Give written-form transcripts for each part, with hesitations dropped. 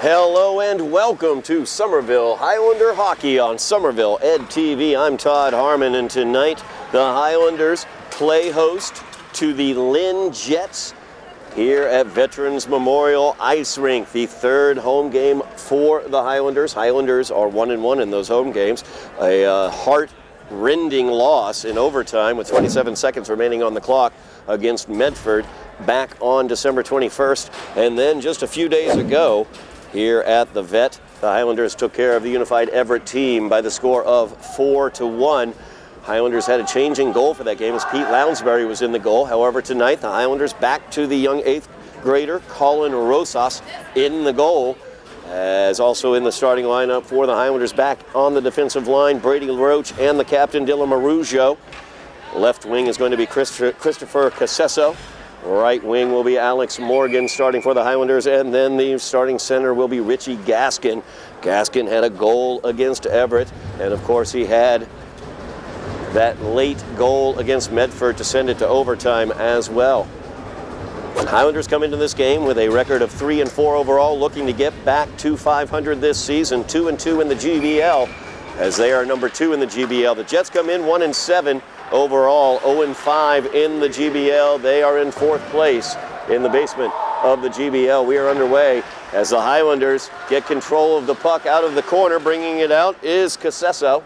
Hello and welcome to Somerville Highlander Hockey on Somerville Ed TV. I'm Todd Harmon, and tonight the Highlanders play host to the Lynn Jets here at Veterans Memorial Ice Rink. The third home game for the Highlanders. Highlanders are 1-1 in those home games. A heart-rending loss in overtime with 27 seconds remaining on the clock against Medford back on December 21st. And then just a few days ago, here at the Vet, the Highlanders took care of the Unified Everett team by the score of 4-1. Highlanders had a change in goal for that game as Pete Lounsbury was in the goal. However, tonight the Highlanders back to the young 8th grader Colin Rosas in the goal, as also in the starting lineup for the Highlanders back on the defensive line, Brady Roach and the captain Dylan Marujo. Left wing is going to be Christopher Casesso. Right wing will be Alex Morgan starting for the Highlanders, and then the starting center will be Richie Gaskin. Gaskin had a goal against Everett, and of course he had that late goal against Medford to send it to overtime as well. The Highlanders come into this game with a record of 3-4 overall, looking to get back to 500 this season, 2-2 in the GBL, as they are number 2 in the GBL. The Jets come in 1-7. Overall, 0-5 in the GBL. They are in 4th place in the basement of the GBL. We are underway as the Highlanders get control of the puck out of the corner. Bringing it out is Casesso,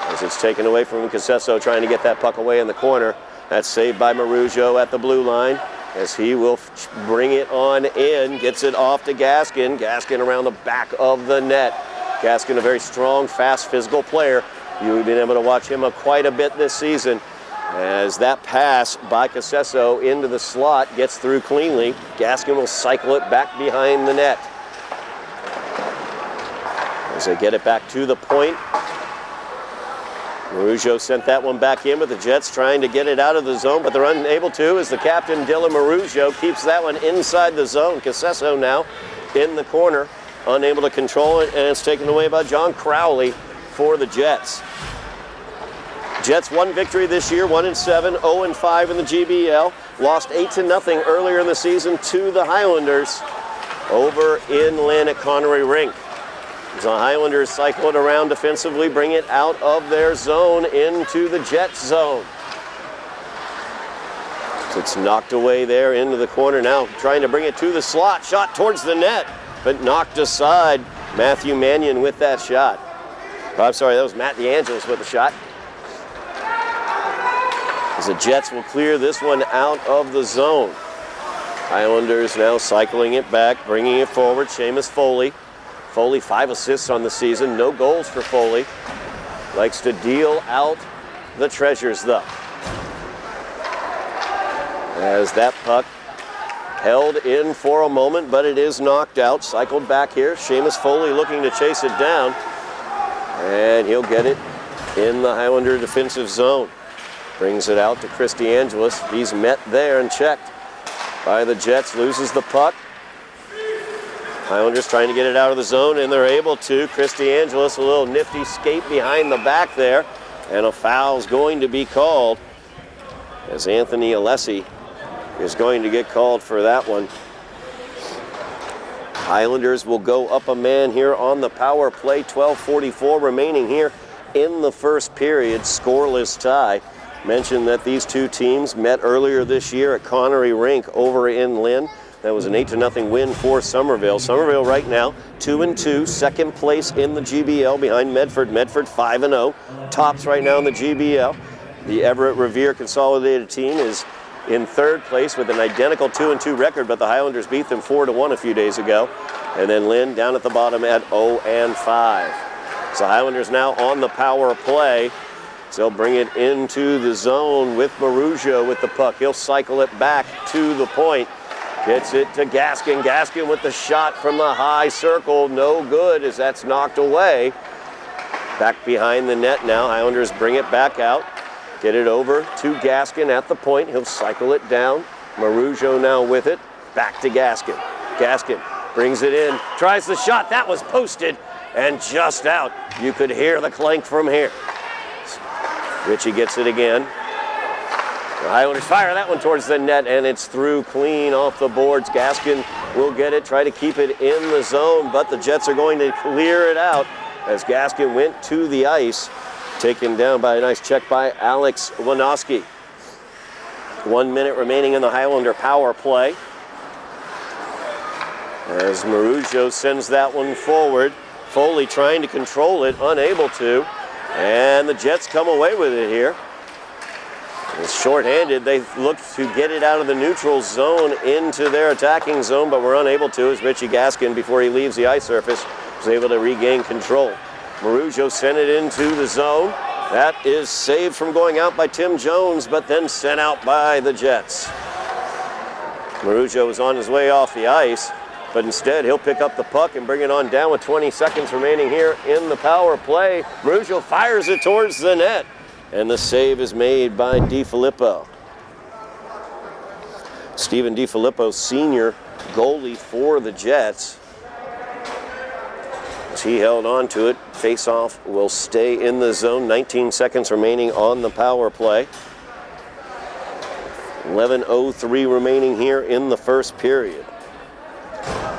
as it's taken away from Casesso, trying to get that puck away in the corner. That's saved by Marujo at the blue line, as he will bring it on in, gets it off to Gaskin. Gaskin around the back of the net. Gaskin, a very strong, fast, physical player. You've been able to watch him quite a bit this season, as that pass by Casesso into the slot gets through cleanly. Gaskin will cycle it back behind the net as they get it back to the point. Marujo sent that one back in, with the Jets trying to get it out of the zone, but they're unable to, as the captain Dylan Marujo keeps that one inside the zone. Casesso now in the corner, unable to control it, and it's taken away by John Crowley for the Jets. Jets one victory this year, 1-7, 0-5 in the GBL. Lost 8-0 earlier in the season to the Highlanders over in Lynn at Connery Rink. The Highlanders cycle it around defensively, bring it out of their zone into the Jets zone. So it's knocked away there into the corner now, trying to bring it to the slot. Shot towards the net, but knocked aside. Matthew Mannion with that shot. Oh, I'm sorry, that was Matt DeAngelis with the shot. As the Jets will clear this one out of the zone. Highlanders now cycling it back, bringing it forward. Seamus Foley. Foley 5 assists on the season. No goals for Foley. Likes to deal out the treasures, though. As that puck held in for a moment, but it is knocked out. Cycled back here. Seamus Foley looking to chase it down. And he'll get it in the Highlander defensive zone. Brings it out to Chris DeAngelis. He's met there and checked by the Jets. Loses the puck. Highlanders trying to get it out of the zone, and they're able to. Chris DeAngelis, a little nifty skate behind the back there. And a foul's going to be called, as Anthony Alessi is going to get called for that one. Highlanders will go up a man here on the power play. 12:44 remaining here in the first period. Scoreless tie. Mentioned that these two teams met earlier this year at Connery Rink over in Lynn. That was an 8-0 win for Somerville. Somerville right now 2-2, second place in the GBL behind Medford. Medford 5-0, tops right now in the GBL. The Everett Revere Consolidated team is in 3rd place with an identical 2-2 record, but the Highlanders beat them 4-1 a few days ago. And then Lynn down at the bottom at 0-5. So Highlanders now on the power play. So they'll bring it into the zone with Marujo with the puck. He'll cycle it back to the point. Gets it to Gaskin. Gaskin with the shot from the high circle. No good, as that's knocked away. Back behind the net now. Highlanders bring it back out. Get it over to Gaskin at the point. He'll cycle it down. Marujo now with it. Back to Gaskin. Gaskin brings it in. Tries the shot. That was posted and just out. You could hear the clank from here. Richie gets it again. The Highlanders fire that one towards the net, and it's through clean off the boards. Gaskin will get it, try to keep it in the zone, but the Jets are going to clear it out as Gaskin went to the ice, taken down by a nice check by Alex Winoski. 1 minute remaining in the Highlander power play. As Marujo sends that one forward. Foley trying to control it, unable to. And the Jets come away with it here. It's shorthanded. They look to get it out of the neutral zone into their attacking zone, but were unable to as Richie Gaskin, before he leaves the ice surface, was able to regain control. Marujo sent it into the zone. That is saved from going out by Tim Jones, but then sent out by the Jets. Marujo was on his way off the ice, but instead he'll pick up the puck and bring it on down with 20 seconds remaining here in the power play. Marujo fires it towards the net, and the save is made by DiFilippo. Stephen DiFilippo, senior goalie for the Jets. As he held on to it, face-off will stay in the zone. 19 seconds remaining on the power play. 11:03 remaining here in the first period.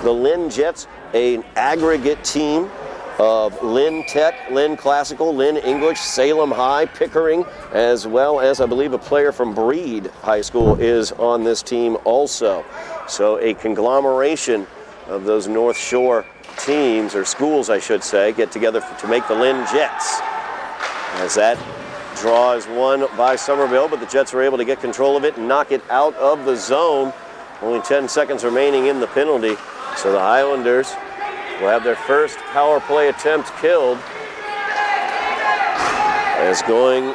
The Lynn Jets, an aggregate team of Lynn Tech, Lynn Classical, Lynn English, Salem High, Pickering, as well as I believe a player from Breed High School is on this team also. So a conglomeration of those North Shore teams, or schools I should say, get together to make the Lynn Jets. As that draw is won by Somerville, but the Jets are able to get control of it and knock it out of the zone. Only 10 seconds remaining in the penalty. So the Highlanders will have their first power play attempt killed. As going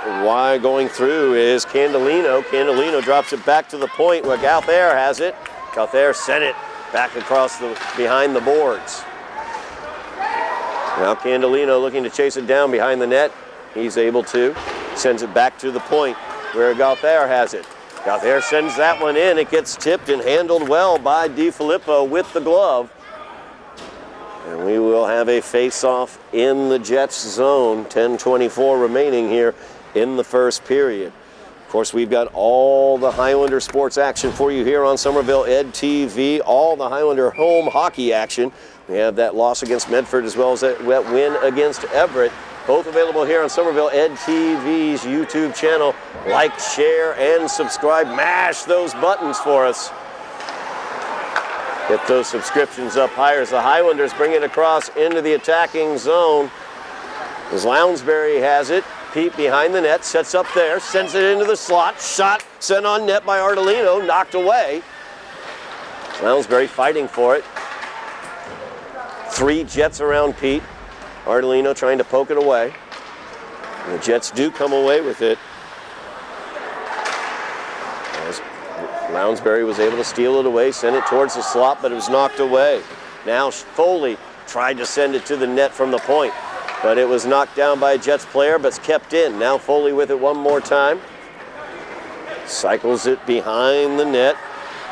through is Candelino. Candelino drops it back to the point where Gauthier has it. Gauthier sent it back across behind the boards. Now Candelino looking to chase it down behind the net. He's able to. Sends it back to the point where Gauthier has it. Gauthier sends that one in. It gets tipped and handled well by DiFilippo with the glove. And we will have a face-off in the Jets zone. 10:24 remaining here in the first period. Of course, we've got all the Highlander sports action for you here on Somerville Ed TV. All the Highlander home hockey action. We have that loss against Medford as well as that win against Everett. Both available here on Somerville Ed TV's YouTube channel. Like, share, and subscribe. Mash those buttons for us. Get those subscriptions up higher as the Highlanders bring it across into the attacking zone. As Lounsbury has it. Pete behind the net, sets up there, sends it into the slot. Shot sent on net by Ardolino, knocked away. Lounsbury fighting for it. 3 Jets around Pete. Ardolino trying to poke it away. And the Jets do come away with it. As Lounsbury was able to steal it away, send it towards the slot, but it was knocked away. Now Foley tried to send it to the net from the point, but it was knocked down by a Jets player, but it's kept in. Now Foley with it one more time. Cycles it behind the net,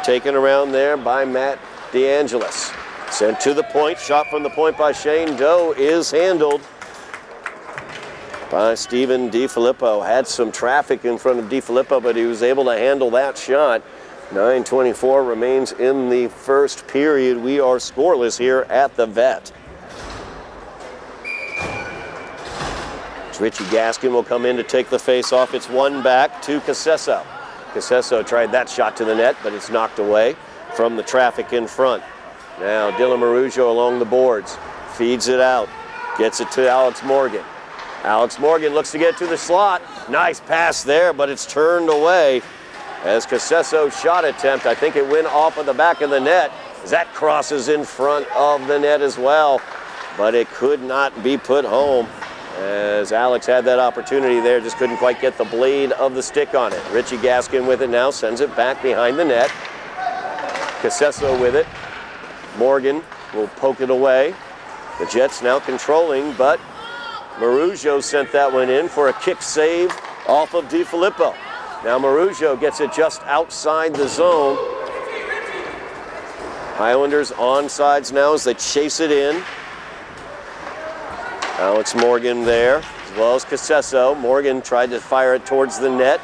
taken around there by Matt DeAngelis. Sent to the point, shot from the point by Shane Doe is handled by Stephen DiFilippo. Had some traffic in front of DiFilippo, but he was able to handle that shot. 9:24 remains in the first period. We are scoreless here at the Vet. Richie Gaskin will come in to take the face-off. It's one back to Casesso. Casesso tried that shot to the net, but it's knocked away from the traffic in front. Now Dylan Marujo along the boards, feeds it out, gets it to Alex Morgan. Alex Morgan looks to get to the slot. Nice pass there, but it's turned away as Casesso's shot attempt, I think it went off of the back of the net, as that crosses in front of the net as well, but it could not be put home as Alex had that opportunity there, just couldn't quite get the blade of the stick on it. Richie Gaskin with it now, sends it back behind the net. Casesso with it. Morgan will poke it away. The Jets now controlling, but Marujo sent that one in for a kick save off of DiFilippo. Now Marujo gets it just outside the zone. Highlanders onsides now as they chase it in. Alex Morgan there, as well as Casesso. Morgan tried to fire it towards the net.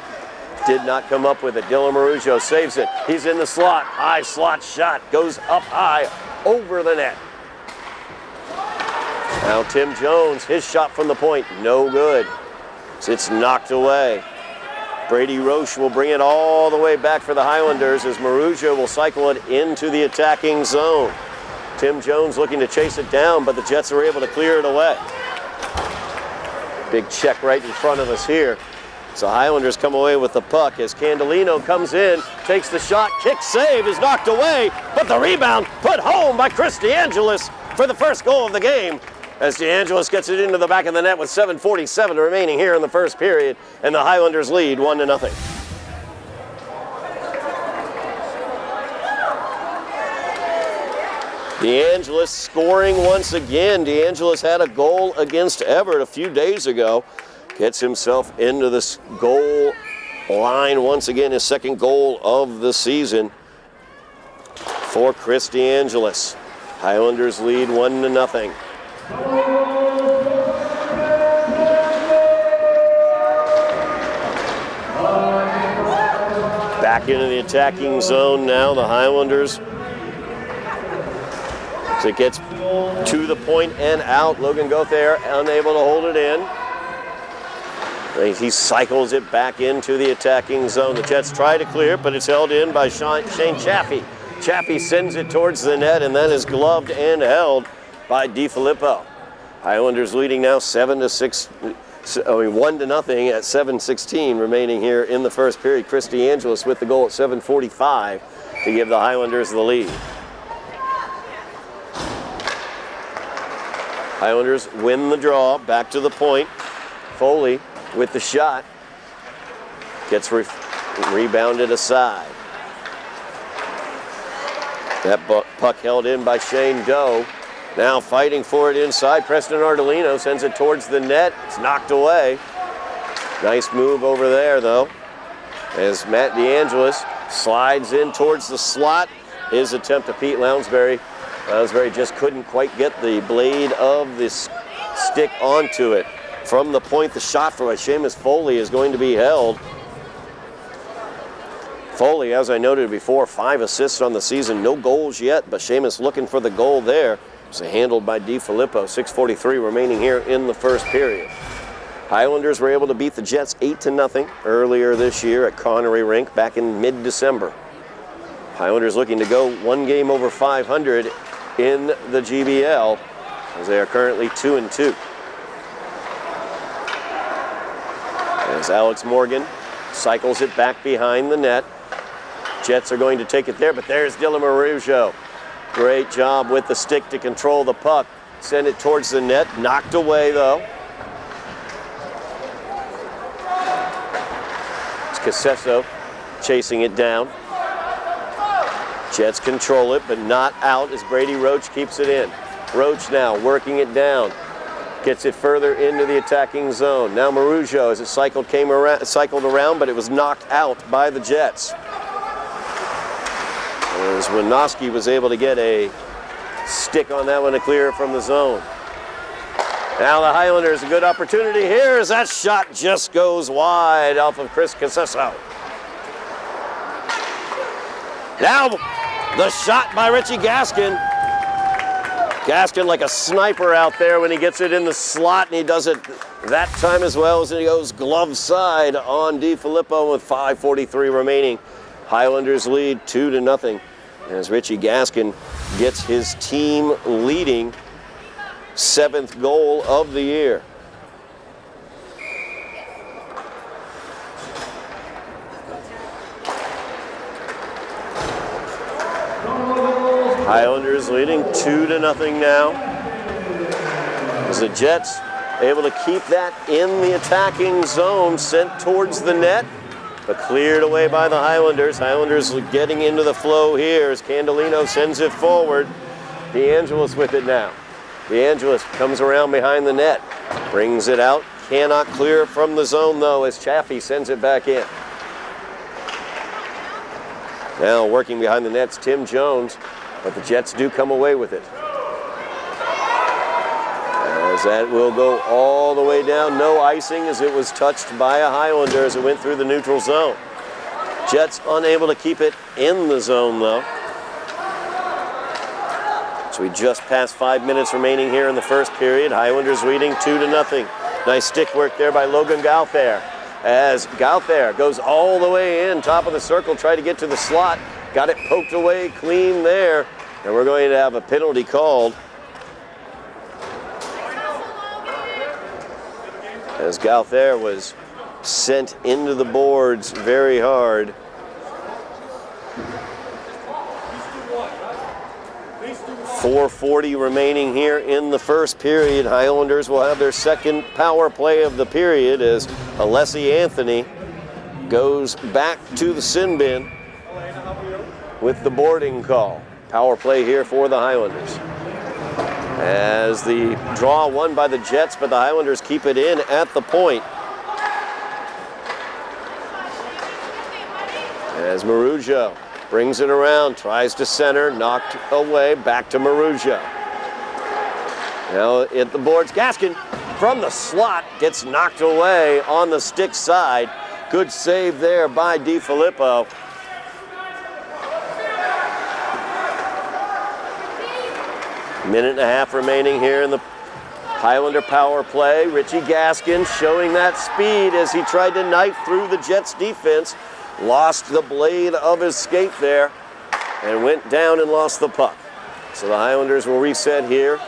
did not come up with it. Dylan Marujo saves it. He's in the slot. High slot shot goes up high over the net. Now Tim Jones, his shot from the point, no good. It's knocked away. Brady Roche will bring it all the way back for the Highlanders as Marujo will cycle it into the attacking zone. Tim Jones looking to chase it down, but the Jets are able to clear it away. Big check right in front of us here. So Highlanders come away with the puck as Candolino comes in, takes the shot, kick save is knocked away, but the rebound put home by Chris DeAngelis for the first goal of the game. As DeAngelis gets it into the back of the net with 7:47 remaining here in the first period, and the Highlanders lead 1-0. DeAngelis scoring once again. DeAngelis had a goal against Everett a few days ago. Gets himself into this goal line once again, his second goal of the season for Chris DeAngelis. Highlanders lead 1-0. Back into the attacking zone now, the Highlanders. So it gets to the point and out. Logan Gothair unable to hold it in. He cycles it back into the attacking zone. The Jets try to clear it, but it's held in by Shane Chaffee. Chaffee sends it towards the net and then is gloved and held by DiFilippo. Highlanders leading now 1-0 at 7:16 remaining here in the first period. Chris DeAngelis with the goal at 7:45 to give the Highlanders the lead. Highlanders win the draw, back to the point. Foley with the shot, gets rebounded aside. That puck held in by Shane Doe. Now fighting for it inside, Preston Ardolino sends it towards the net. It's knocked away. Nice move over there, though, as Matt DeAngelis slides in towards the slot. His attempt to Pete Lounsbury. Lounsbury just couldn't quite get the blade of this stick onto it. From the point, the shot for Seamus Foley is going to be held. Foley, as I noted before, 5 assists on the season, no goals yet, but Seamus looking for the goal there. It's handled by DiFilippo. 6:43 remaining here in the first period. Highlanders were able to beat the Jets 8-0 earlier this year at Connery Rink back in mid-December. Highlanders looking to go one game over 500 in the GBL as they are currently 2-2. As Alex Morgan cycles it back behind the net. Jets are going to take it there, but there's Dylan Marujo. Great job with the stick to control the puck. Send it towards the net, knocked away though. It's Casesso chasing it down. Jets control it, but not out as Brady Roach keeps it in. Roach now working it down. Gets it further into the attacking zone. Now Marujo, as it cycled around, but it was knocked out by the Jets. As Winoski was able to get a stick on that one to clear it from the zone. Now the Highlanders, a good opportunity here as that shot just goes wide off of Chris Casesso. Now the shot by Richie Gaskin. Gaskin like a sniper out there when he gets it in the slot, and he does it that time as well as he goes glove side on DiFilippo with 5:43 remaining. Highlanders lead 2-0 as Richie Gaskin gets his team leading 7th goal of the year. Highlanders leading 2-0 now. As the Jets able to keep that in the attacking zone, sent towards the net, but cleared away by the Highlanders. Highlanders getting into the flow here as Candolino sends it forward. DeAngelis with it now. DeAngelis comes around behind the net, brings it out, cannot clear from the zone though as Chaffee sends it back in. Now working behind the net's Tim Jones, but the Jets do come away with it. As that will go all the way down. No icing as it was touched by a Highlander as it went through the neutral zone. Jets unable to keep it in the zone, though. So we just passed 5 minutes remaining here in the first period. Highlanders leading 2-0. Nice stick work there by Logan Gauthier. As Gauthier goes all the way in, top of the circle, try to get to the slot. Got it poked away clean there. And we're going to have a penalty called. As Gauthier was sent into the boards very hard. .440 remaining here in the first period. Highlanders will have their second power play of the period as Alessi Anthony goes back to the sin bin with the boarding call. Power play here for the Highlanders. As the draw won by the Jets, but the Highlanders keep it in at the point. As Marujo brings it around, tries to center, knocked away, back to Marujo. Now at the boards, Gaskin from the slot gets knocked away on the stick side. Good save there by DiFilippo. Minute and a half remaining here in the Highlander power play. Richie Gaskin showing that speed as he tried to knife through the Jets defense. Lost the blade of his skate there and went down and lost the puck. So the Highlanders will reset here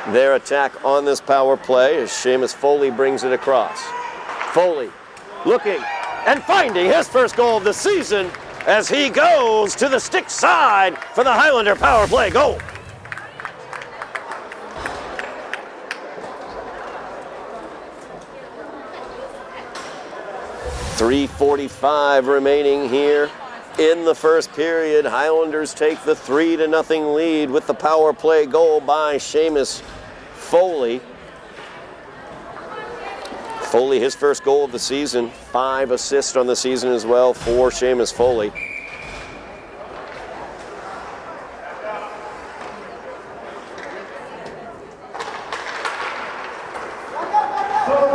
their attack on this power play as Seamus Foley brings it across. Foley looking and finding his first goal of the season as he goes to the stick side for the Highlander power play goal. .345 remaining here in the first period. Highlanders take the 3-0 lead with the power play goal by Seamus Foley. Foley, his first goal of the season, 5 assists on the season as well for Seamus Foley.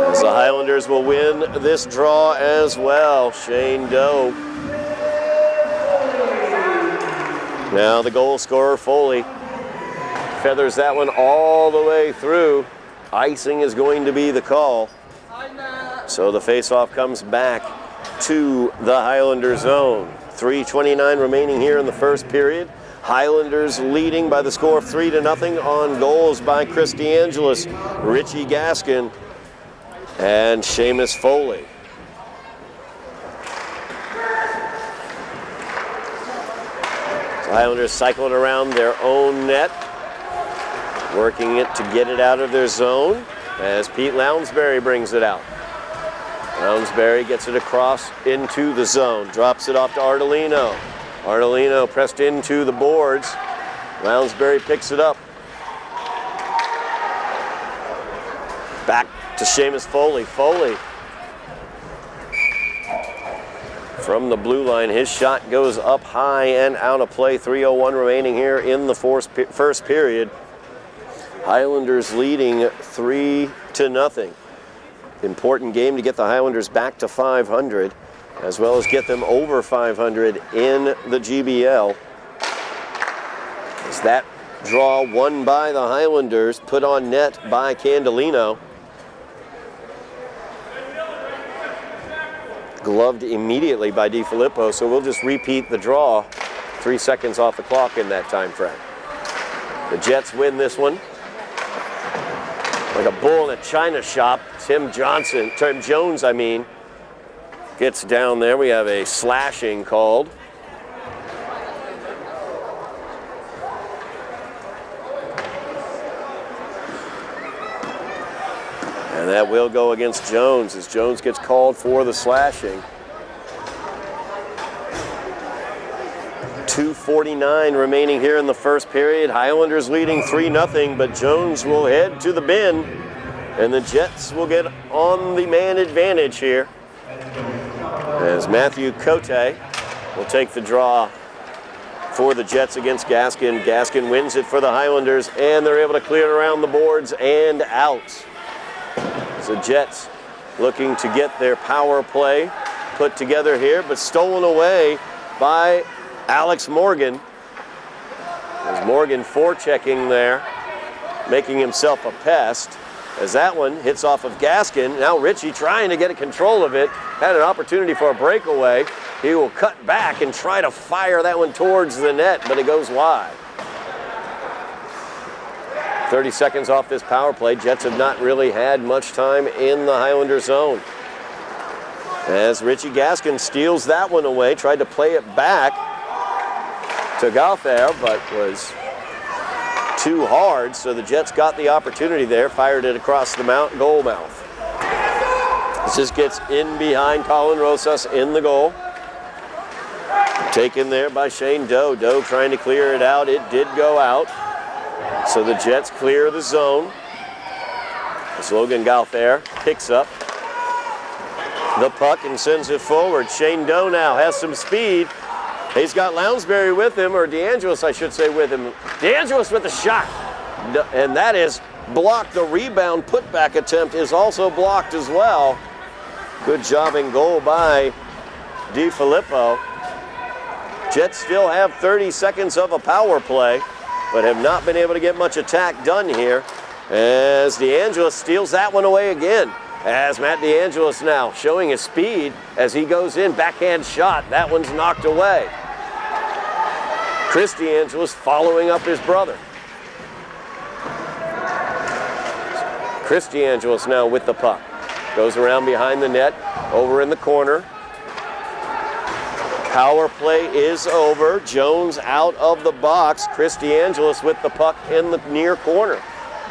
As the Highlanders will win this draw as well. Shane Doe. Now the goal scorer, Foley, feathers that one all the way through. Icing is going to be the call. So the faceoff comes back to the Highlander zone. 3:29 remaining here in the first period. Highlanders leading by the score of 3-0 on goals by Chris DeAngelis, Richie Gaskin, and Seamus Foley. So Highlanders cycling around their own net, working it to get it out of their zone as Pete Lounsbury brings it out. Lounsbury gets it across into the zone, drops it off to Ardolino. Ardolino pressed into the boards. Lounsbury picks it up. Back to Seamus Foley. Foley from the blue line. His shot goes up high and out of play. 3:01 remaining here in the first period. Highlanders leading 3-0. Important game to get the Highlanders back to 500, as well as get them over 500 in the GBL. As that draw won by the Highlanders, put on net by Candelino. Gloved immediately by DiFilippo, so we'll just repeat the draw. 3 seconds off the clock in that time frame. The Jets win this one. Like a bull in a china shop, Tim Jones, gets down there. We have a slashing called. And that will go against Jones as Jones gets called for the slashing. 2:49 remaining here in the first period. Highlanders leading 3-0, but Jones will head to the bin, and the Jets will get on the man advantage here. As Matthew Cote will take the draw for the Jets against Gaskin. Gaskin wins it for the Highlanders, and they're able to clear it around the boards and out. So Jets looking to get their power play put together here, but stolen away by Alex Morgan. There's Morgan forechecking there, making himself a pest. As that one hits off of Gaskin. Now Richie trying to get control of it. Had an opportunity for a breakaway. He will cut back and try to fire that one towards the net, but it goes wide. 30 seconds off this power play. Jets have not really had much time in the Highlander zone. As Richie Gaskin steals that one away, tried to play it back to Gauthier, but was too hard, so the Jets got the opportunity there, fired it across the goal mouth. This gets in behind Colin Rosas in the goal. Taken there by Shane Doe. Doe trying to clear it out. It did go out. So the Jets clear the zone. As Logan Gauthier picks up the puck and sends it forward. Shane Doe now has some speed. He's got Lounsbury with him, or DeAngelis, I should say, with him. DeAngelis with the shot. And that is blocked. The rebound putback attempt is also blocked as well. Good job in goal by DiFilippo. Jets still have 30 seconds of a power play, but have not been able to get much attack done here. As DeAngelis steals that one away again. As Matt DeAngelis now showing his speed as he goes in, backhand shot. That one's knocked away. Chris DeAngelis following up his brother. Chris DeAngelis now with the puck. Goes around behind the net, over in the corner. Power play is over. Jones out of the box. Chris DeAngelis with the puck in the near corner.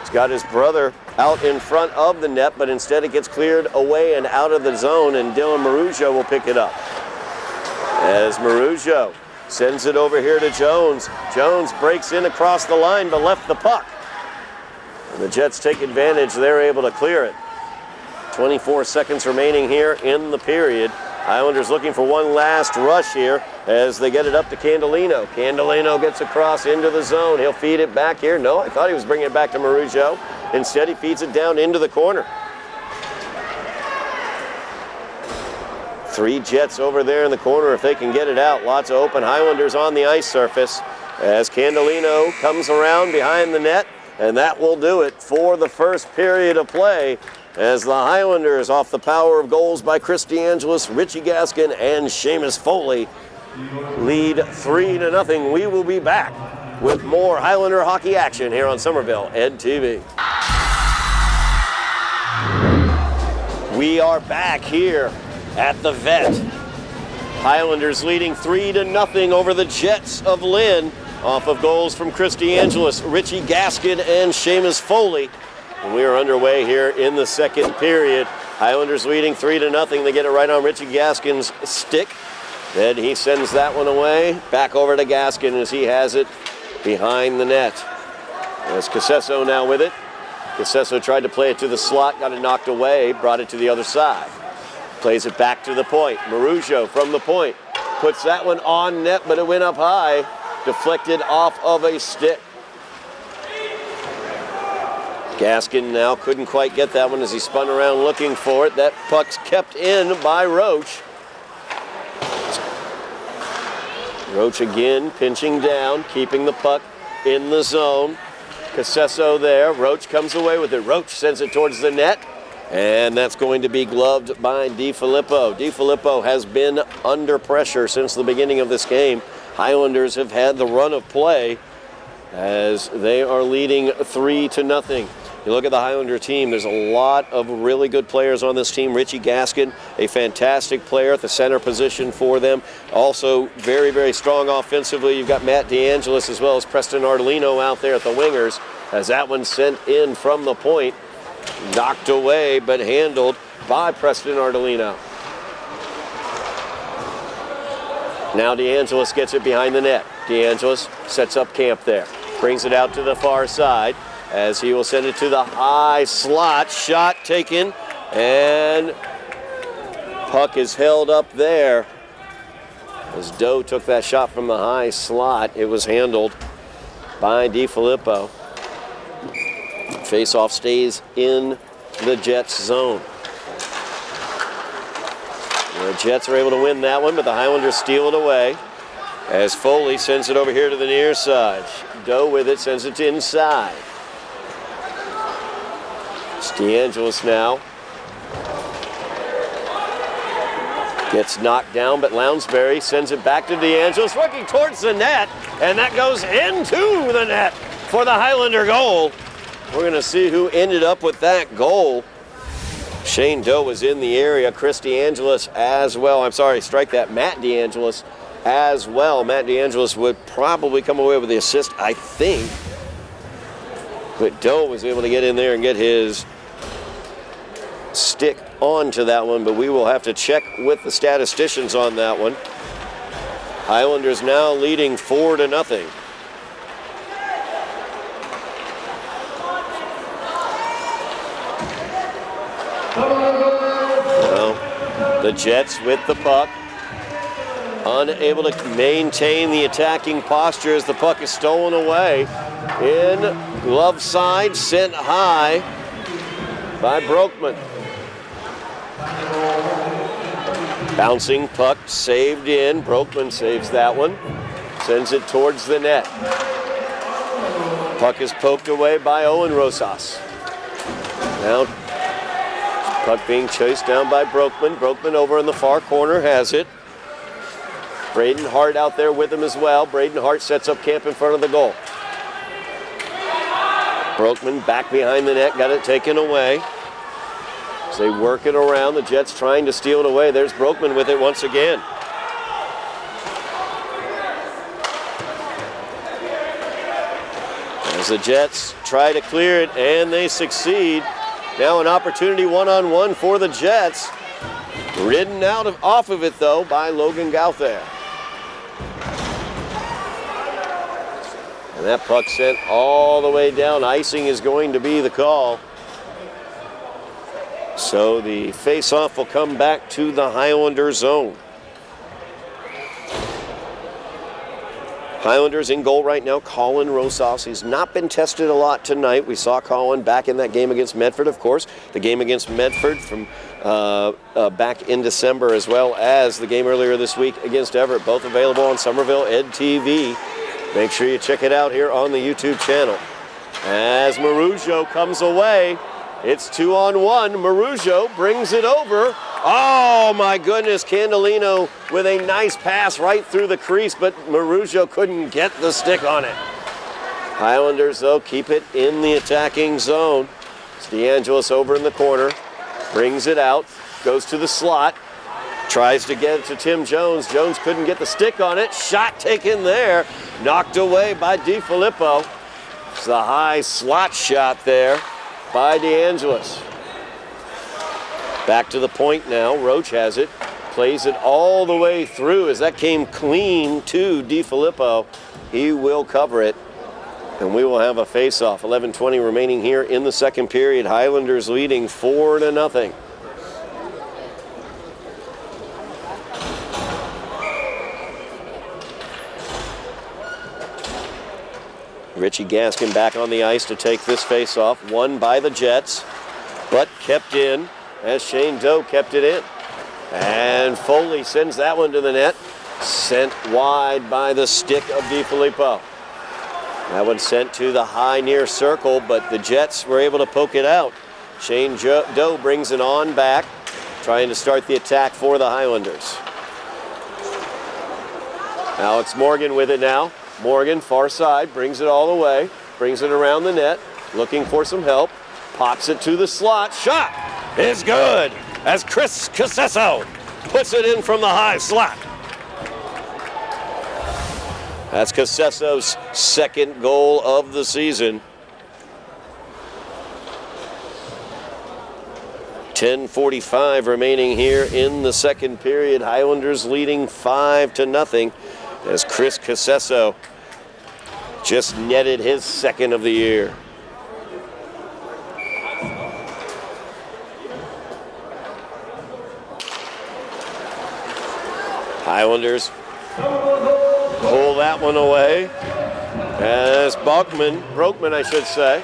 He's got his brother out in front of the net, but instead it gets cleared away and out of the zone, and Dylan Marujo will pick it up. As Marujo sends it over here to Jones. Jones breaks in across the line, but left the puck. And the Jets take advantage. They're able to clear it. 24 seconds remaining here in the period. Highlanders looking for one last rush here as they get it up to Candolino. Candolino gets across into the zone. He'll feed it back here. No, I thought he was bringing it back to Marujo. Instead, he feeds it down into the corner. 3 Jets over there in the corner if they can get it out. Lots of open Highlanders on the ice surface as Candolino comes around behind the net, and that will do it for the first period of play. As the Highlanders, off the power of goals by Chris DeAngelis, Richie Gaskin, and Seamus Foley, lead 3-0. We will be back with more Highlander hockey action here on Somerville Ed TV. We are back here at the Vet. Highlanders leading 3-0 over the Jets of Lynn, off of goals from Chris DeAngelis, Richie Gaskin, and Seamus Foley. And we are underway here in the second period. Highlanders leading 3-0. They get it right on Richie Gaskin's stick. Then he sends that one away. Back over to Gaskin as he has it behind the net. There's Casesso now with it. Casesso tried to play it to the slot, got it knocked away, brought it to the other side. Plays it back to the point. Marujo from the point. Puts that one on net, but it went up high. Deflected off of a stick. Gaskin now couldn't quite get that one as he spun around looking for it. That puck's kept in by Roach. Roach again pinching down, keeping the puck in the zone. Casesso there. Roach comes away with it. Roach sends it towards the net, and that's going to be gloved by DiFilippo. DiFilippo has been under pressure since the beginning of this game. Highlanders have had the run of play as they are leading 3-0. You look at the Highlander team, there's a lot of really good players on this team. Richie Gaskin, a fantastic player at the center position for them. Also very, very strong offensively. You've got Matt DeAngelis as well as Preston Ardolino out there at the wingers, as that one sent in from the point. Knocked away, but handled by Preston Ardolino. Now DeAngelis gets it behind the net. DeAngelis sets up camp there. Brings it out to the far side as he will send it to the high slot. Shot taken, and puck is held up there. As Doe took that shot from the high slot, it was handled by DiFilippo. Face-off stays in the Jets zone. The Jets are able to win that one, but the Highlanders steal it away as Foley sends it over here to the near side. Doe with it, sends it to inside. It's DeAngelis now. Gets knocked down, but Lounsbury sends it back to DeAngelis, working towards the net, and that goes into the net for the Highlander goal. We're going to see who ended up with that goal. Shane Doe was in the area. Chris DeAngelis as well. I'm sorry, strike that. Matt DeAngelis as well. Matt DeAngelis would probably come away with the assist, I think. But Doe was able to get in there and get his stick onto that one, but we will have to check with the statisticians on that one. Highlanders now leading 4-0. Well, the Jets with the puck, unable to maintain the attacking posture as the puck is stolen away. In glove side, sent high by Broekman. Bouncing puck saved in. Broekman saves that one. Sends it towards the net. Puck is poked away by Owen Rosas. Now, puck being chased down by Broekman. Broekman over in the far corner has it. Braden Hart out there with him as well. Braden Hart sets up camp in front of the goal. Broekman back behind the net, got it taken away. As they work it around, the Jets trying to steal it away. There's Broekman with it once again. As the Jets try to clear it, and they succeed. Now an opportunity one-on-one for the Jets. Ridden off of it, though, by Logan Gauthier. And that puck sent all the way down. Icing is going to be the call. So the face-off will come back to the Highlander zone. Highlanders in goal right now, Colin Rosas. He's not been tested a lot tonight. We saw Colin back in that game against Medford, of course. The game against Medford from back in December, as well as the game earlier this week against Everett. Both available on Somerville Ed TV. Make sure you check it out here on the YouTube channel. As Marujo comes away, it's 2-on-1. Marujo brings it over. Oh my goodness, Candelino with a nice pass right through the crease, but Marujo couldn't get the stick on it. Highlanders, though, keep it in the attacking zone. It's DeAngelis over in the corner, brings it out, goes to the slot, tries to get it to Tim Jones. Jones couldn't get the stick on it. Shot taken there, knocked away by DiFilippo. It's the high slot shot there by DeAngelis. Back to the point now. Roach has it. Plays it all the way through as that came clean to DiFilippo. He will cover it. And we will have a face-off. 11:20 remaining here in the second period. Highlanders leading 4-0. Richie Gaskin back on the ice to take this face-off. Won by the Jets, but kept in as Shane Doe kept it in. And Foley sends that one to the net. Sent wide by the stick of DiFilippo. That one sent to the high near circle, but the Jets were able to poke it out. Shane Doe brings it on back, trying to start the attack for the Highlanders. Alex Morgan with it now. Morgan, far side, brings it all the way, brings it around the net, looking for some help, pops it to the slot. Shot is good as Chris Casesso puts it in from the high slot. That's Casesso's second goal of the season. 10:45 remaining here in the second period. Highlanders leading 5-0 as Chris Casesso just netted his second of the year. Highlanders pull that one away as Broekman, I should say.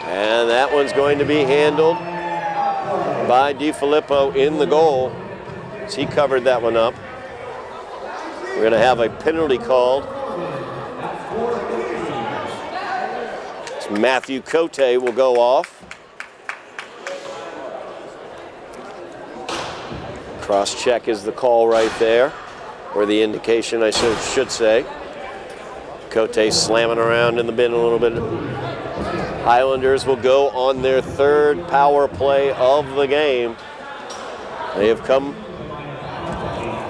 And that one's going to be handled by DiFilippo in the goal. So he covered that one up. We're going to have a penalty called. So Matthew Cote will go off. Cross check is the call right there, or the indication I should say. Cote slamming around in the bin a little bit. Highlanders will go on their third power play of the game.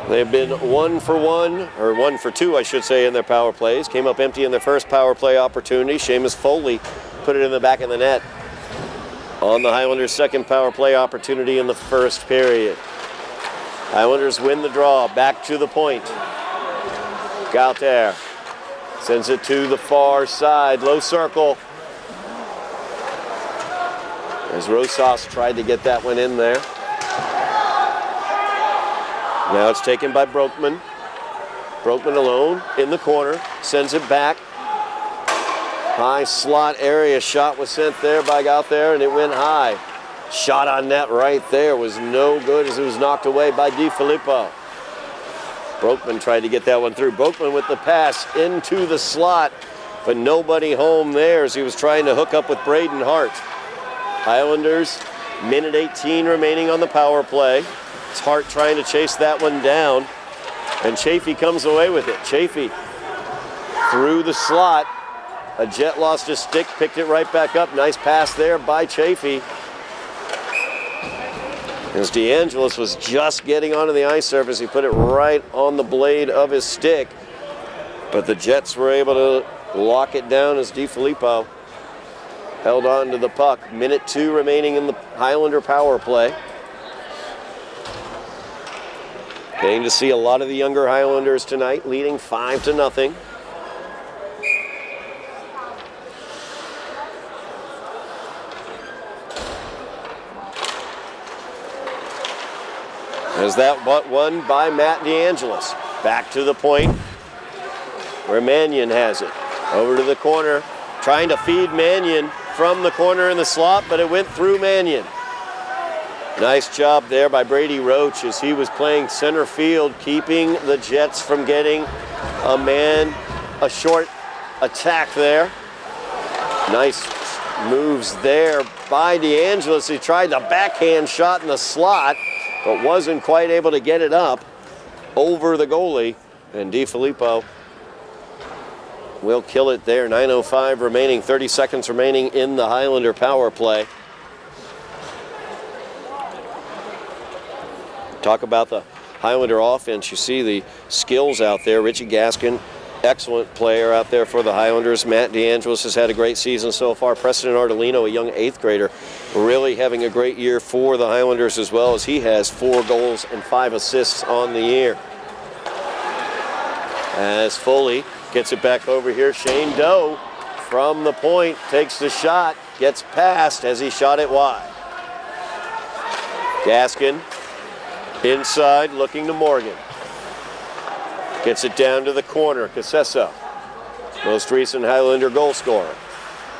They've been 1 for 1, or 1 for 2, I should say, in their power plays. Came up empty in their first power play opportunity. Seamus Foley put it in the back of the net on the Highlanders' second power play opportunity in the first period. Highlanders win the draw, back to the point. Gaultier sends it to the far side, low circle. As Rosas tried to get that one in there. Now it's taken by Brokman. Brokman alone in the corner, sends it back. High slot area shot was sent there by Gaultier, and it went high. Shot on net right there was no good as it was knocked away by DiFilippo. Brokman tried to get that one through. Brokman with the pass into the slot, but nobody home there as he was trying to hook up with Braden Hart. Highlanders, minute 18 remaining on the power play. It's Hart trying to chase that one down, and Chafee comes away with it. Chafee through the slot. A Jet lost his stick, picked it right back up. Nice pass there by Chafee. As DeAngelis was just getting onto the ice surface, he put it right on the blade of his stick. But the Jets were able to lock it down as DiFilippo held on to the puck. Minute 2 remaining in the Highlander power play. Getting to see a lot of the younger Highlanders tonight, leading 5-0. As that won by Matt DeAngelis. Back to the point where Mannion has it. Over to the corner, trying to feed Mannion from the corner in the slot, but it went through Mannion. Nice job there by Brady Roach as he was playing center field, keeping the Jets from getting a short attack there. Nice moves there by DeAngelis. He tried the backhand shot in the slot, but wasn't quite able to get it up over the goalie. And DiFilippo will kill it there. 9:05 remaining, 30 seconds remaining in the Highlander power play. Talk about the Highlander offense. You see the skills out there. Richie Gaskin, excellent player out there for the Highlanders. Matt DeAngelis has had a great season so far. Preston Ardolino, a young 8th grader, really having a great year for the Highlanders as well, as he has 4 goals and 5 assists on the year. As Foley gets it back over here, Shane Doe from the point takes the shot, gets past as he shot it wide. Gaskin inside, looking to Morgan. Gets it down to the corner, Casesso, most recent Highlander goal scorer.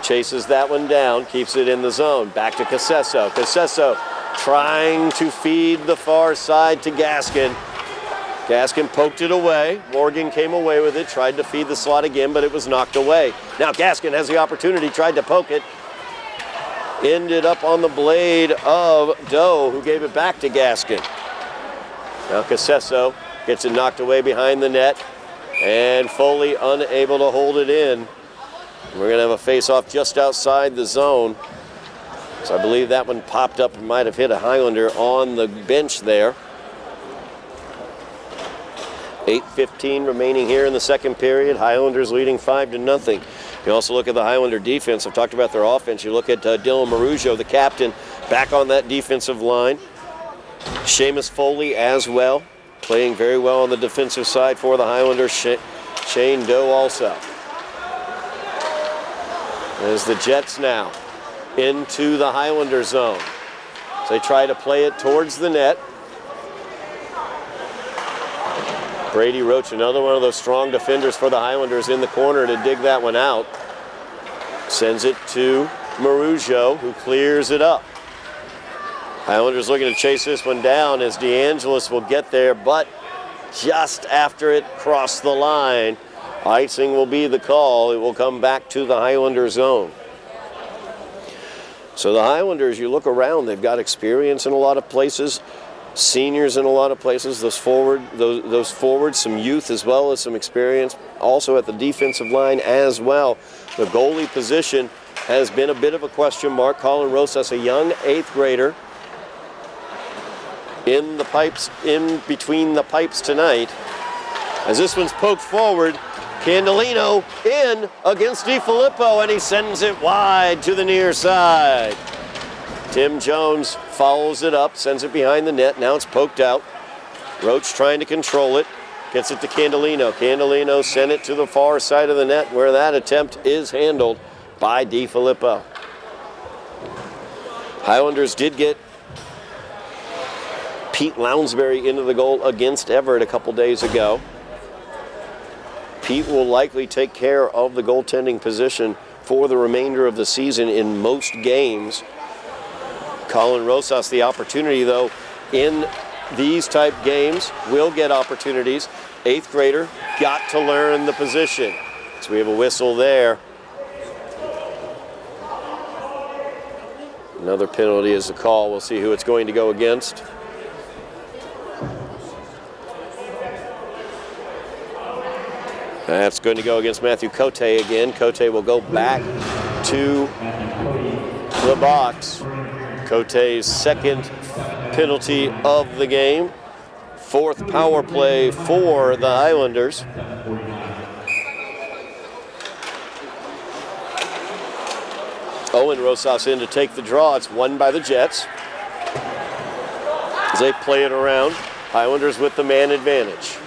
Chases that one down, keeps it in the zone. Back to Casesso. Casesso trying to feed the far side to Gaskin. Gaskin poked it away. Morgan came away with it, tried to feed the slot again, but it was knocked away. Now Gaskin has the opportunity, tried to poke it. Ended up on the blade of Doe, who gave it back to Gaskin. Now Casesso gets it knocked away behind the net, and Foley unable to hold it in. We're going to have a face-off just outside the zone. So I believe that one popped up and might have hit a Highlander on the bench there. 8:15 remaining here in the second period. Highlanders leading 5-0. You also look at the Highlander defense. I've talked about their offense. You look at Dylan Marujo, the captain, back on that defensive line. Seamus Foley as well, playing very well on the defensive side for the Highlanders. Shane Doe also. As the Jets now into the Highlander zone. So they try to play it towards the net. Brady Roach, another one of those strong defenders for the Highlanders, in the corner to dig that one out. Sends it to Marujo, who clears it up. Highlanders looking to chase this one down as DeAngelis will get there, but just after it crossed the line, icing will be the call. It will come back to the Highlander zone. So the Highlanders, you look around, they've got experience in a lot of places, seniors in a lot of places, those forwards, some youth as well as some experience, also at the defensive line as well. The goalie position has been a bit of a question mark. Colin Rosas, a young 8th grader, in the pipes, in between the pipes tonight. As this one's poked forward, Candelino in against DiFilippo, and he sends it wide to the near side. Tim Jones follows it up, sends it behind the net. Now it's poked out. Roach trying to control it. Gets it to Candelino. Candelino sent it to the far side of the net where that attempt is handled by DiFilippo. Highlanders did get Pete Lounsbury into the goal against Everett a couple days ago. Pete will likely take care of the goaltending position for the remainder of the season in most games. Colin Rosas, the opportunity though, in these type games, will get opportunities. 8th grader, got to learn the position. So we have a whistle there. Another penalty is the call. We'll see who it's going to go against. That's going to go against Matthew Cote again. Cote will go back to the box. Cote's second penalty of the game. 4th power play for the Highlanders. Owen Rosas in to take the draw. It's won by the Jets. As they play it around, Highlanders with the man advantage.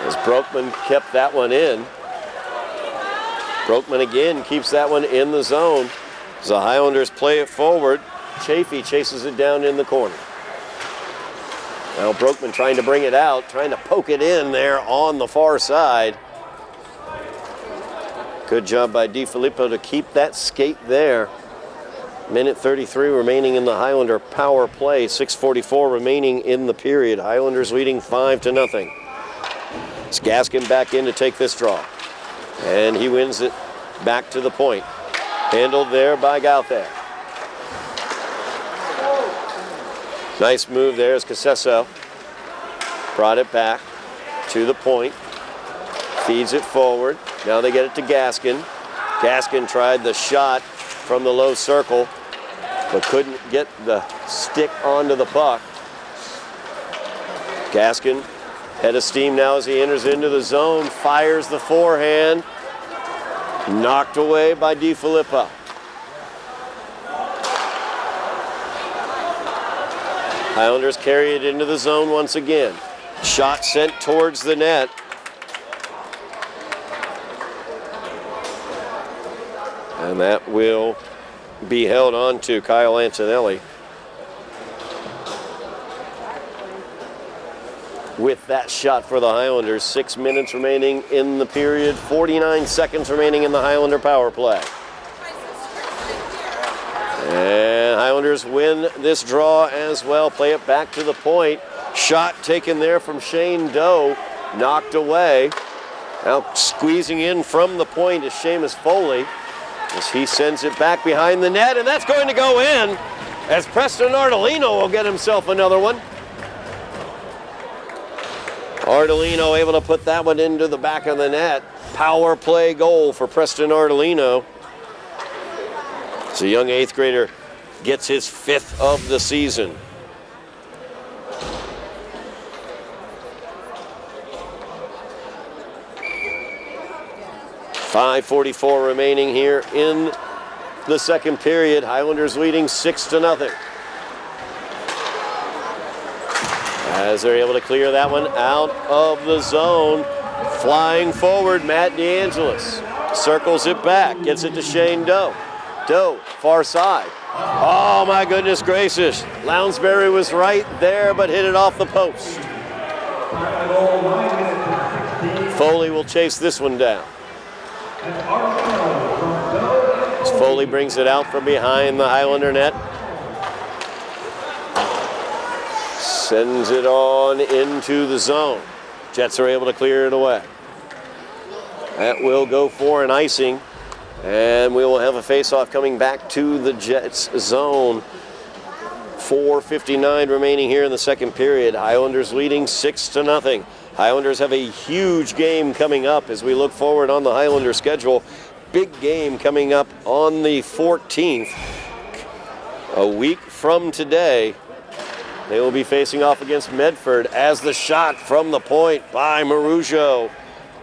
As Broekman kept that one in. Broekman again keeps that one in the zone. As the Highlanders play it forward, Chafee chases it down in the corner. Now Broekman trying to bring it out, trying to poke it in there on the far side. Good job by DiFilippo to keep that skate there. Minute 33 remaining in the Highlander power play. 6:44 remaining in the period. Highlanders leading 5-0. It's Gaskin back in to take this draw. And he wins it back to the point. Handled there by Gauthier. Nice move there as Casesso brought it back to the point. Feeds it forward. Now they get it to Gaskin. Gaskin tried the shot from the low circle, but couldn't get the stick onto the puck. Gaskin, head of steam now as he enters into the zone, fires the forehand. Knocked away by DiFilippo. Highlanders carry it into the zone once again. Shot sent towards the net. And that will be held on to Kyle Antonelli. With that shot for the Highlanders, 6 minutes remaining in the period, 49 seconds remaining in the Highlander power play. And Highlanders win this draw as well. Play it back to the point. Shot taken there from Shane Doe, knocked away. Now squeezing in from the point is Seamus Foley as he sends it back behind the net, and that's going to go in as Preston Ardolino will get himself another one. Ardolino able to put that one into the back of the net. Power play goal for Preston Ardolino. So young 8th grader gets his 5th of the season. .5:44 remaining here in the second period. Highlanders leading 6-0. As they're able to clear that one out of the zone. Flying forward, Matt DeAngelis. Circles it back, gets it to Shane Doe. Doe, far side. Oh my goodness gracious. Lounsbury was right there, but hit it off the post. Foley will chase this one down. As Foley brings it out from behind the Highlander net. Sends it on into the zone. Jets are able to clear it away. That will go for an icing. And we will have a face-off coming back to the Jets zone. 4:59 remaining here in the second period. Highlanders leading 6-0. Highlanders have a huge game coming up as we look forward on the Highlander schedule. Big game coming up on the 14th. A week from today, they will be facing off against Medford as the shot from the point by Marujo.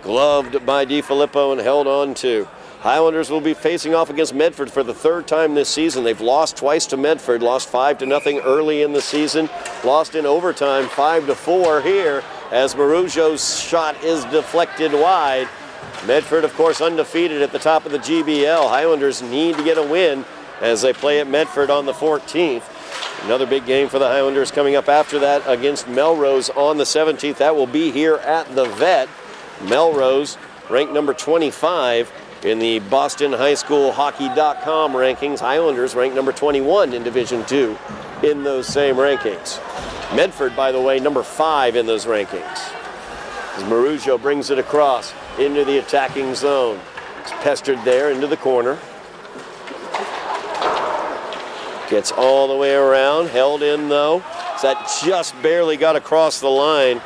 Gloved by DiFilippo and held on to. Highlanders will be facing off against Medford for the third time this season. They've lost twice to Medford, lost 5-0 early in the season, lost in overtime 5-4 here as Marujo's shot is deflected wide. Medford, of course, undefeated at the top of the GBL. Highlanders need to get a win as they play at Medford on the 14th. Another big game for the Highlanders coming up after that against Melrose on the 17th. That will be here at the Vet. Melrose ranked number 25 in the Boston High School Hockey.com rankings. Highlanders ranked number 21 in Division II in those same rankings. Medford, by the way, number 5 in those rankings. As Marujo brings it across into the attacking zone. It's pestered there into the corner. Gets all the way around, held in though. So that just barely got across the line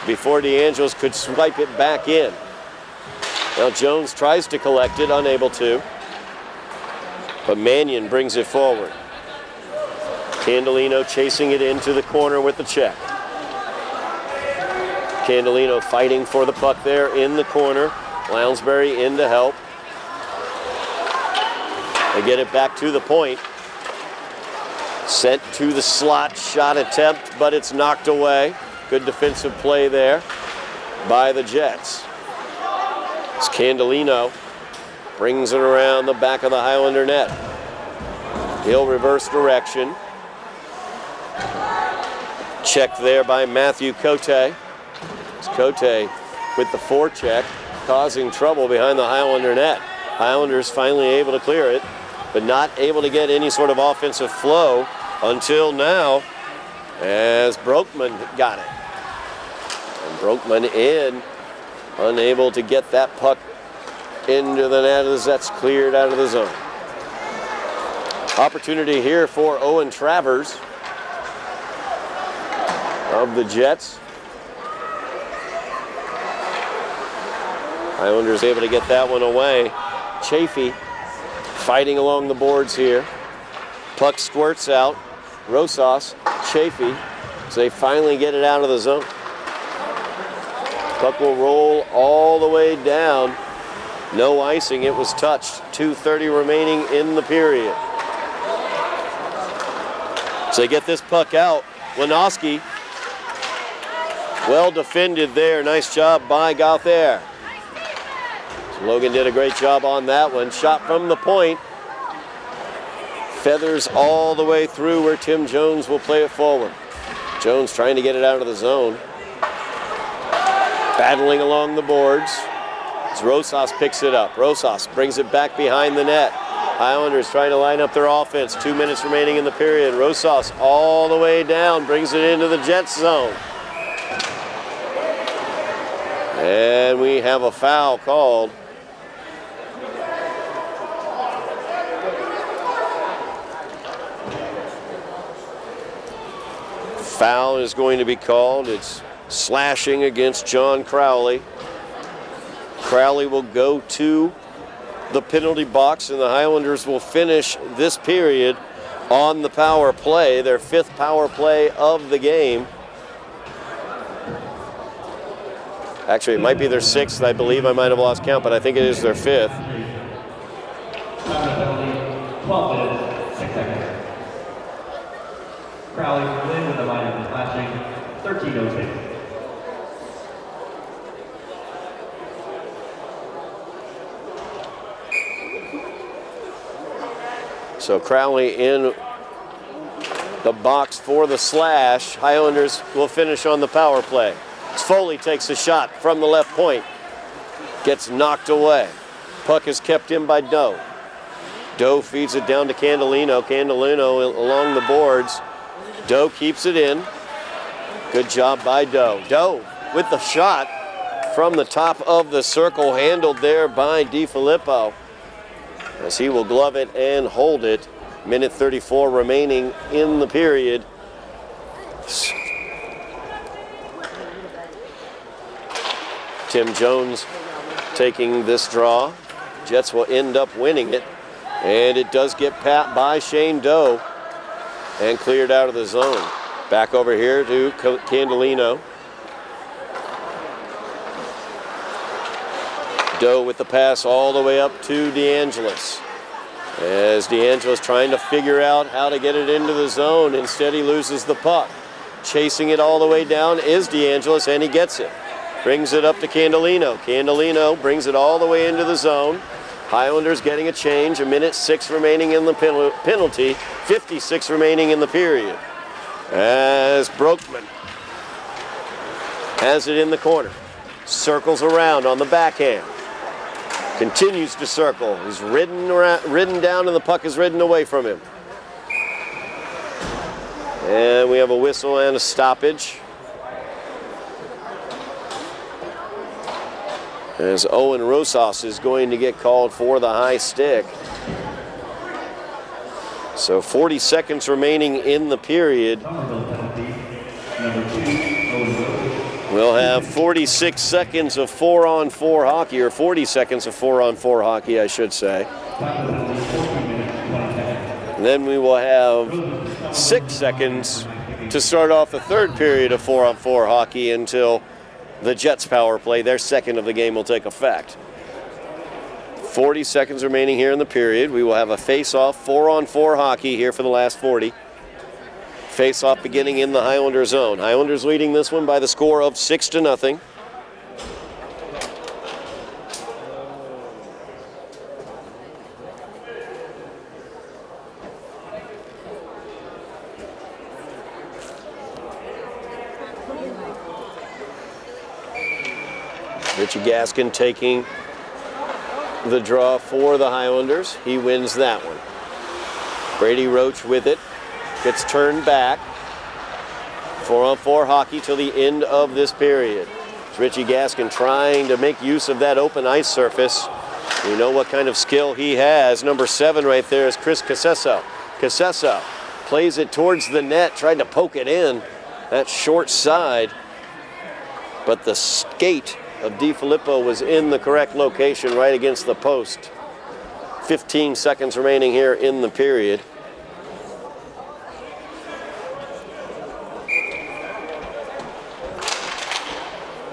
before DeAngelis could swipe it back in. Now Jones tries to collect it, unable to. But Mannion brings it forward. Candelino chasing it into the corner with the check. Candelino fighting for the puck there in the corner. Lounsbury in to help. They get it back to the point. Sent to the slot, shot attempt, but it's knocked away. Good defensive play there by the Jets. It's Candelino brings it around the back of the Highlander net. He'll reverse direction. Check there by Matthew Cote. It's Cote with the forecheck, causing trouble behind the Highlander net. Highlanders finally able to clear it, but not able to get any sort of offensive flow until now as Brokman got it. And Brokman in, unable to get that puck into the net as that's cleared out of the zone. Opportunity here for Owen Travers of the Jets. Highlanders able to get that one away. Chafee fighting along the boards here. Puck squirts out. Rosas, Chafee, so they finally get it out of the zone. Puck will roll all the way down. No icing, it was touched. 2:30 remaining in the period. So they get this puck out. Linoski, well defended there. Nice job by Gauthier. So Logan did a great job on that one. Shot from the point. Feathers all the way through where Tim Jones will play it forward. Jones trying to get it out of the zone. Battling along the boards. As Rosas picks it up. Rosas brings it back behind the net. Highlanders trying to line up their offense. 2 minutes remaining in the period. Rosas all the way down, brings it into the Jets zone. And we have a foul called. Foul is going to be called. It's slashing against John Crowley. Crowley will go to the penalty box, and the Highlanders will finish this period on the power play, their 5th power play of the game. Actually, it might be their 6th, I believe. I might have lost count, but I think it is their 5th. 12 minutes, 6 seconds. Crowley, Lynn with the minor flashing, 13:06. So Crowley in the box for the slash. Highlanders will finish on the power play. Foley takes a shot from the left point. Gets knocked away. Puck is kept in by Doe. Doe feeds it down to Candolino. Candolino along the boards. Doe keeps it in. Good job by Doe. Doe with the shot from the top of the circle, handled there by DiFilippo, as he will glove it and hold it. Minute 34 remaining in the period. Tim Jones taking this draw. Jets will end up winning it, and it does get pat by Shane Doe and cleared out of the zone. Back over here to Candolino. Doe with the pass all the way up to DeAngelis, as DeAngelis trying to figure out how to get it into the zone. Instead, he loses the puck. Chasing it all the way down is DeAngelis, and he gets it. Brings it up to Candolino. Candolino brings it all the way into the zone. Highlanders getting a change. 1:06 remaining in the penalty. 56 remaining in the period. As Broekman has it in the corner. Circles around on the backhand. Continues to circle. He's ridden down, and the puck is ridden away from him. And we have a whistle and a stoppage, as Owen Rosas is going to get called for the high stick. So 40 seconds remaining in the period. We'll have 46 seconds of 4-on-4 hockey, or 40 seconds of 4-on-4 hockey, I should say. And then we will have 6 seconds to start off the third period of 4-on-4 hockey until the Jets power play, their second of the game, will take effect. 40 seconds remaining here in the period. We will have a face-off 4-on-4 hockey here for the last 40. Face-off beginning in the Highlander zone. Highlanders leading this one by the score of 6-0. Richie Gaskin taking the draw for the Highlanders. He wins that one. Brady Roach with it. Gets turned back. 4-on-4 hockey till the end of this period. It's Richie Gaskin trying to make use of that open ice surface. You know what kind of skill he has. Number 7 right there is Chris Casesso. Casesso plays it towards the net, tried to poke it in. That short side. But the skate of DiFilippo was in the correct location, right against the post. 15 seconds remaining here in the period.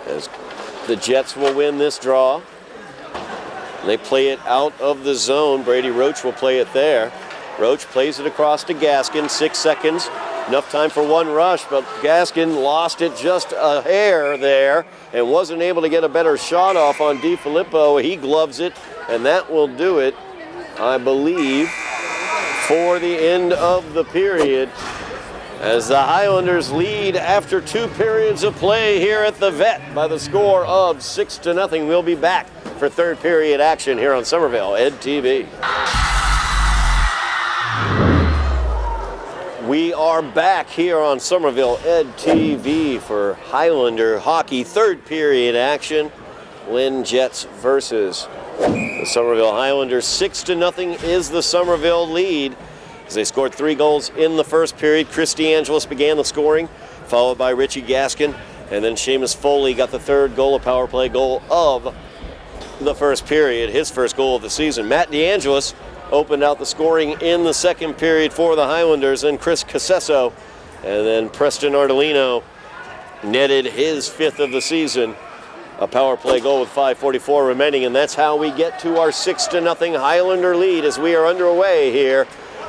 As the Jets will win this draw. They play it out of the zone. Brady Roach will play it there. Roach plays it across to Gaskin. 6 seconds. Enough time for one rush, but Gaskin lost it just a hair there and wasn't able to get a better shot off on DiFilippo. He gloves it, and that will do it, I believe, for the end of the period, as the Highlanders lead after 2 periods of play here at the Vet by the score of 6-0. We'll be back for third period action here on Somerville Ed TV. We are back here on Somerville Ed TV for Highlander hockey third period action. Lynn Jets versus the Somerville Highlanders. 6-0 is the Somerville lead, as they scored 3 goals in the first period. Chris DeAngelis began the scoring, followed by Richie Gaskin, and then Seamus Foley got the third goal, a power play goal of the first period, his first goal of the season. Matt DeAngelis opened out the scoring in the second period for the Highlanders, and Chris Casesso, and then Preston Ardolino netted his 5th of the season, a power play goal with 5:44 remaining, and that's how we get to our 6-0 Highlander lead as we are underway here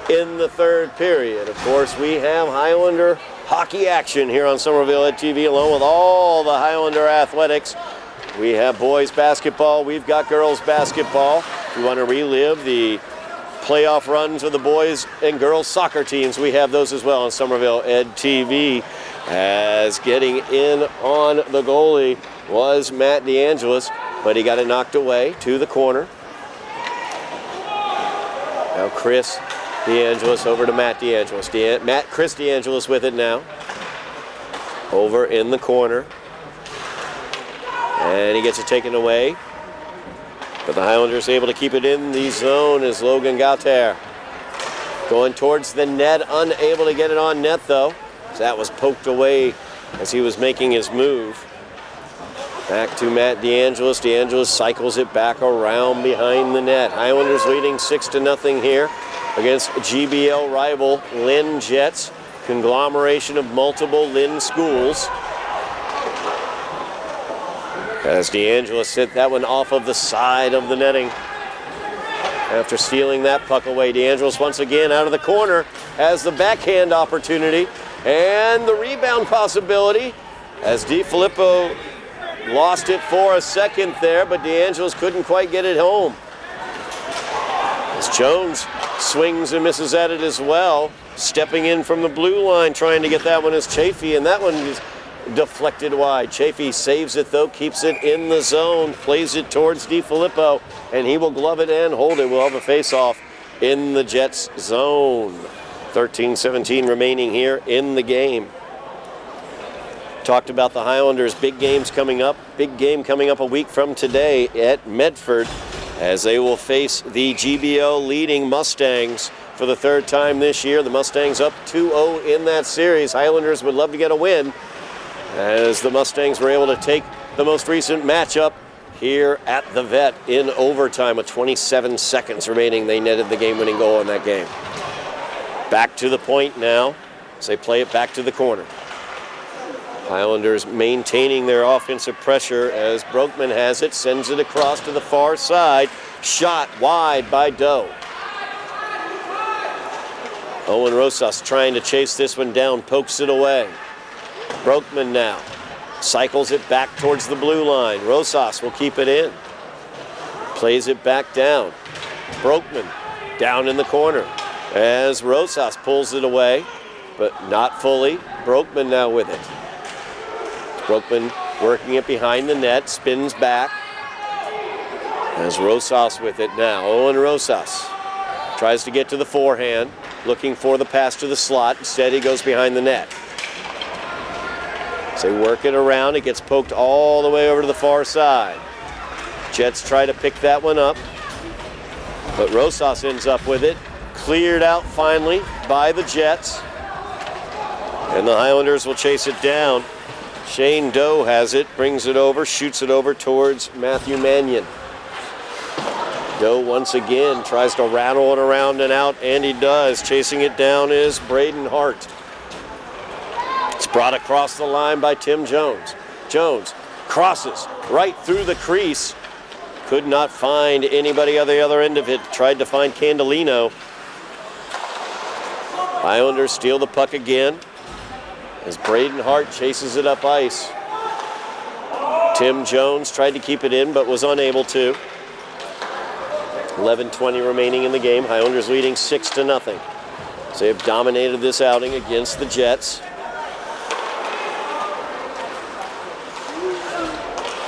in the third period. Of course, we have Highlander hockey action here on Somerville Ed TV, along with all the Highlander athletics. We have boys basketball, we've got girls basketball. If you want to relive the playoff runs of the boys and girls soccer teams, we have those as well on Somerville Ed TV. As getting in on the goalie was Matt DeAngelis, but he got it knocked away to the corner. Now Chris DeAngelis over to Matt DeAngelis. Chris DeAngelis with it now. Over in the corner. And he gets it taken away. But the Highlanders able to keep it in the zone as Logan Gautier. Going towards the net, unable to get it on net though. That was poked away as he was making his move. Back to Matt DeAngelis. DeAngelis cycles it back around behind the net. Highlanders leading 6-0 here against GBL rival Lynn Jets, conglomeration of multiple Lynn schools. As DeAngelis hit that one off of the side of the netting. After stealing that puck away, DeAngelis once again out of the corner has the backhand opportunity and the rebound possibility as DiFilippo lost it for a second there, but DeAngelis couldn't quite get it home. As Jones swings and misses at it as well, stepping in from the blue line, trying to get that one is Chafee, and that one is deflected wide. Chafee saves it though, keeps it in the zone, plays it towards DiFilippo, and he will glove it and hold it. We'll have a face-off in the Jets zone. 13-17 remaining here in the game. Talked about the Highlanders' big games coming up. Big game coming up a week from today at Medford as they will face the GBO leading Mustangs for the third time this year. The Mustangs up 2-0 in that series. Highlanders would love to get a win as the Mustangs were able to take the most recent matchup here at the Vet in overtime with 27 seconds remaining. They netted the game-winning goal in that game. Back to the point now as they play it back to the corner. Highlanders maintaining their offensive pressure as Brokman has it, sends it across to the far side. Shot wide by Doe. Owen Rosas trying to chase this one down, pokes it away. Brokman now cycles it back towards the blue line. Rosas will keep it in. Plays it back down. Brokman down in the corner as Rosas pulls it away, but not fully. Brokman now with it. Brokman working it behind the net, spins back. As Rosas with it now. Owen Rosas tries to get to the forehand, looking for the pass to the slot. Instead, he goes behind the net. As they work it around, it gets poked all the way over to the far side. Jets try to pick that one up, but Rosas ends up with it. Cleared out finally by the Jets. And the Highlanders will chase it down. Shane Doe has it, brings it over, shoots it over towards Matthew Mannion. Doe once again tries to rattle it around and out, and he does. Chasing it down is Braden Hart. It's brought across the line by Tim Jones. Jones crosses right through the crease. Could not find anybody on the other end of it. Tried to find Candelino. Highlanders steal the puck again as Braden Hart chases it up ice. Tim Jones tried to keep it in but was unable to. 11:20 remaining in the game. Highlanders leading 6-0. So they have dominated this outing against the Jets.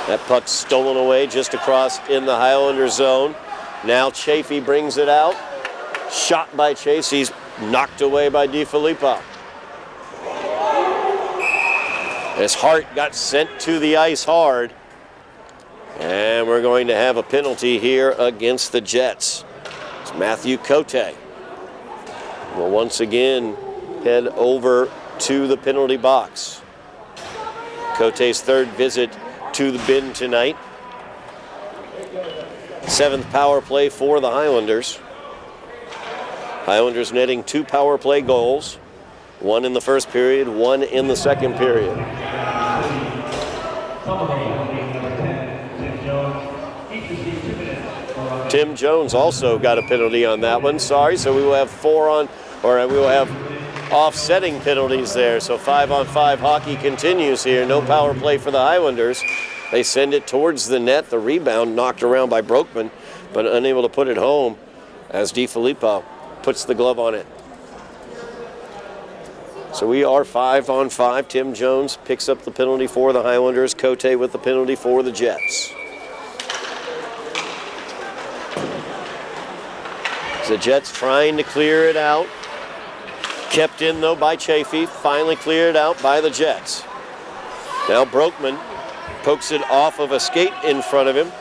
That puck stolen away just across in the Highlander zone. Now Chafee brings it out. Shot by Chase. He's knocked away by DiFilippo. As Hart got sent to the ice hard. And we're going to have a penalty here against the Jets. It's Matthew Cote. Will once again head over to the penalty box. Cote's third visit to the bin tonight. 7th power play for the Highlanders. Highlanders netting 2 power play goals. 1 in the first period, 1 in the second period. Tim Jones also got a penalty on that one. Sorry, so we will have we will have offsetting penalties there. So 5-on-5 hockey continues here. No power play for the Highlanders. They send it towards the net. The rebound knocked around by Brokman, but unable to put it home as DiFilippo puts the glove on it. So we are 5-on-5. Tim Jones picks up the penalty for the Highlanders. Cote with the penalty for the Jets. The Jets trying to clear it out. Kept in, though, by Chafee. Finally cleared out by the Jets. Now Broekman pokes it off of a skate in front of him.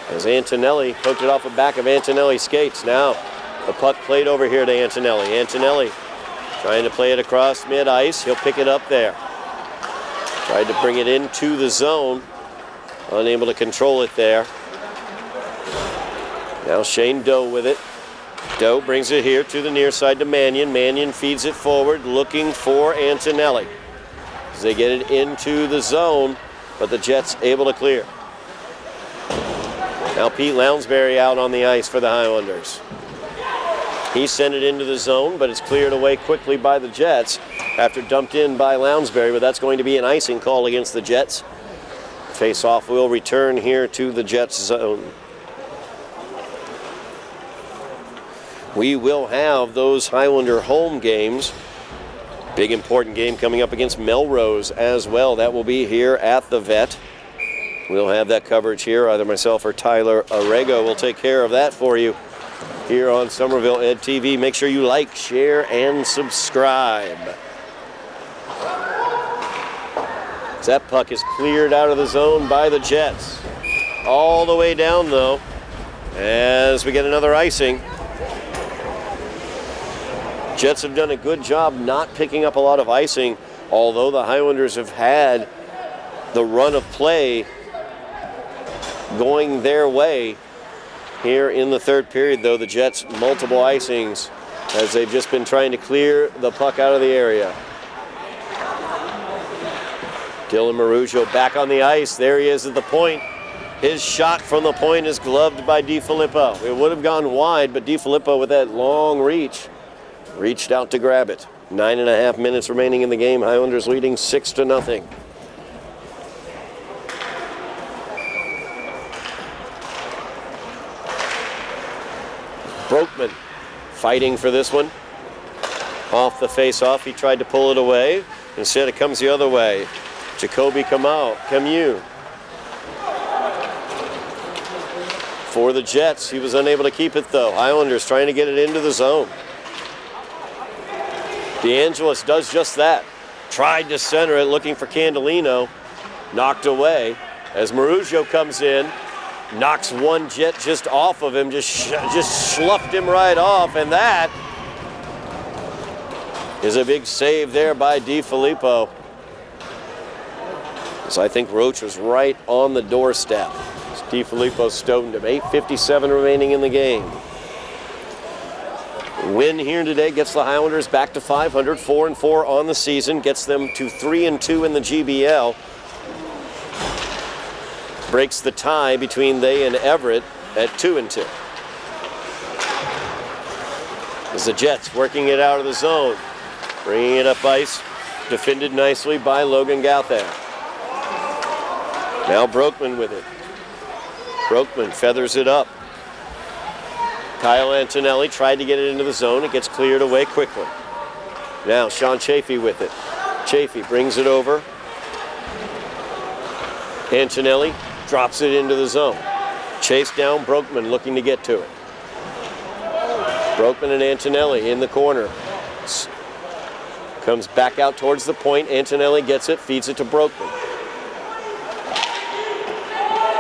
As Antonelli poked it off the back of Antonelli's skates. Now the puck played over here to Antonelli. Antonelli trying to play it across mid-ice. He'll pick it up there. Tried to bring it into the zone. Unable to control it there. Now Shane Doe with it. Doe brings it here to the near side to Mannion. Mannion feeds it forward, looking for Antonelli. As they get it into the zone, but the Jets able to clear. Now Pete Lounsbury out on the ice for the Highlanders. He sent it into the zone, but it's cleared away quickly by the Jets after dumped in by Lounsbury, but that's going to be an icing call against the Jets. Face-off will return here to the Jets zone. We will have those Highlander home games. Big important game coming up against Melrose as well. That will be here at the Vet. We'll have that coverage here. Either myself or Tyler Arrego will take care of that for you here on Somerville Ed TV. Make sure you like, share, and subscribe. That puck is cleared out of the zone by the Jets. All the way down, though, as we get another icing. Jets have done a good job not picking up a lot of icing, although the Highlanders have had the run of play going their way here in the third period, though. The Jets multiple icings as they've just been trying to clear the puck out of the area. Dylan Marujo back on the ice. There he is at the point. His shot from the point is gloved by DiFilippo. It would have gone wide, but DiFilippo with that long reach reached out to grab it. 9.5 minutes remaining in the game. Highlanders leading 6-0. Broekman fighting for this one. Off the face-off, he tried to pull it away. Instead, it comes the other way. Jacoby Camus. For the Jets, he was unable to keep it, though. Highlanders trying to get it into the zone. DeAngelis does just that. Tried to center it, looking for Candelino. Knocked away. As Marujo comes in, knocks one Jet just off of him, just sloughed him right off, and that is a big save there by DiFilippo. So I think Roach was right on the doorstep. DiFilippo stoned him. 8:57 remaining in the game. Win here today gets the Highlanders back to 500, 4-4 on the season, gets them to 3-2 in the GBL. Breaks the tie between they and Everett at 2-2. As the Jets working it out of the zone, bringing it up ice, defended nicely by Logan Gauthier. Now Broekman with it. Broekman feathers it up. Kyle Antonelli tried to get it into the zone. It gets cleared away quickly. Now Sean Chafee with it. Chafee brings it over. Antonelli drops it into the zone. Chased down Broekman looking to get to it. Broekman and Antonelli in the corner. Comes back out towards the point. Antonelli gets it, feeds it to Broekman.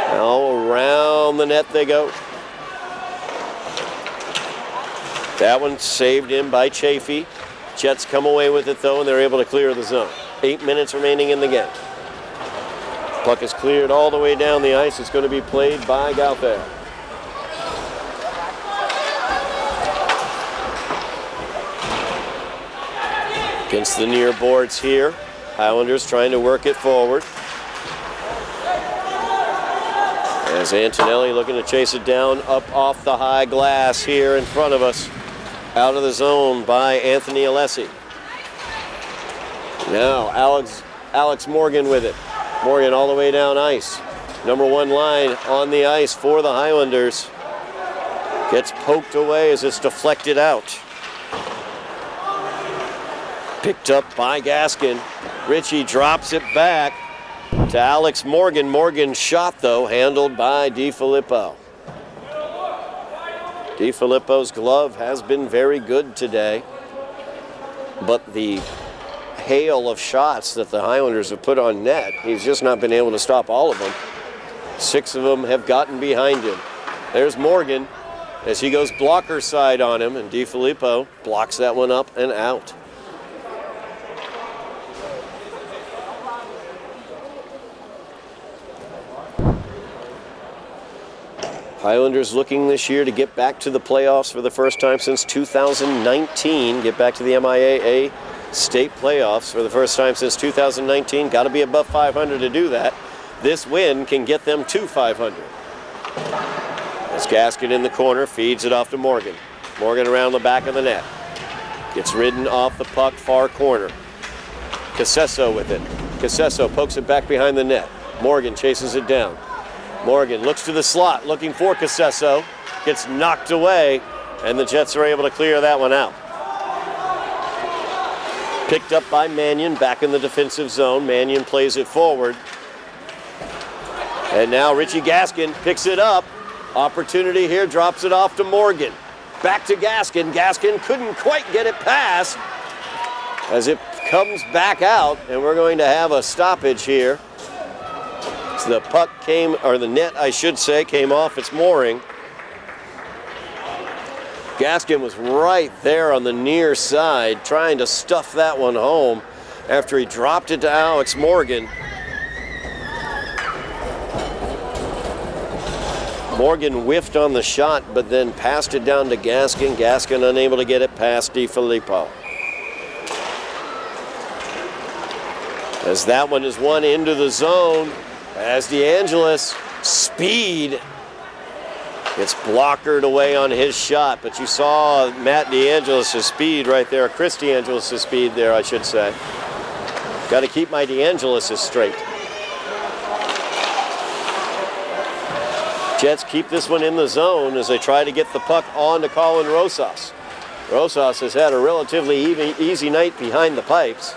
Now around the net they go. That one saved in by Chafee. Jets come away with it, though, and they're able to clear the zone. 8 minutes remaining in the game. Puck is cleared all the way down the ice. It's going to be played by Gauthier. Against the near boards here. Highlanders trying to work it forward. As Antonelli looking to chase it down up off the high glass here in front of us. Out of the zone by Anthony Alessi. Now Alex Morgan with it. Morgan all the way down ice. Number one line on the ice for the Highlanders. Gets poked away as it's deflected out. Picked up by Gaskin. Ritchie drops it back to Alex Morgan. Morgan's shot, though, handled by DiFilippo. DiFilippo's glove has been very good today, but the hail of shots that the Highlanders have put on net, he's just not been able to stop all of them. 6 of them have gotten behind him. There's Morgan as he goes blocker side on him, and DiFilippo blocks that one up and out. Highlanders looking this year to get back to the playoffs for the first time since 2019. Get back to the MIAA state playoffs for the first time since 2019. Got to be above 500 to do that. This win can get them to 500. As Gaskin in the corner feeds it off to Morgan. Morgan around the back of the net. Gets ridden off the puck, far corner. Casesso with it. Casesso pokes it back behind the net. Morgan chases it down. Morgan looks to the slot, looking for Casesso. Gets knocked away, and the Jets are able to clear that one out. Picked up by Mannion, back in the defensive zone. Mannion plays it forward. And now Richie Gaskin picks it up. Opportunity here, drops it off to Morgan. Back to Gaskin. Gaskin couldn't quite get it past as it comes back out, and we're going to have a stoppage here. So the puck came, or the net, I should say, came off its mooring. Gaskin was right there on the near side, trying to stuff that one home after he dropped it to Alex Morgan. Morgan whiffed on the shot, but then passed it down to Gaskin. Gaskin unable to get it past DiFilippo. As that one is won into the zone, as DeAngelis speed gets blockered away on his shot, but you saw Matt DeAngelis' speed right there, Chris DeAngelis' speed there, I should say. Got to keep my DeAngelis straight. Jets keep this one in the zone as they try to get the puck on to Colin Rosas. Rosas has had a relatively easy night behind the pipes.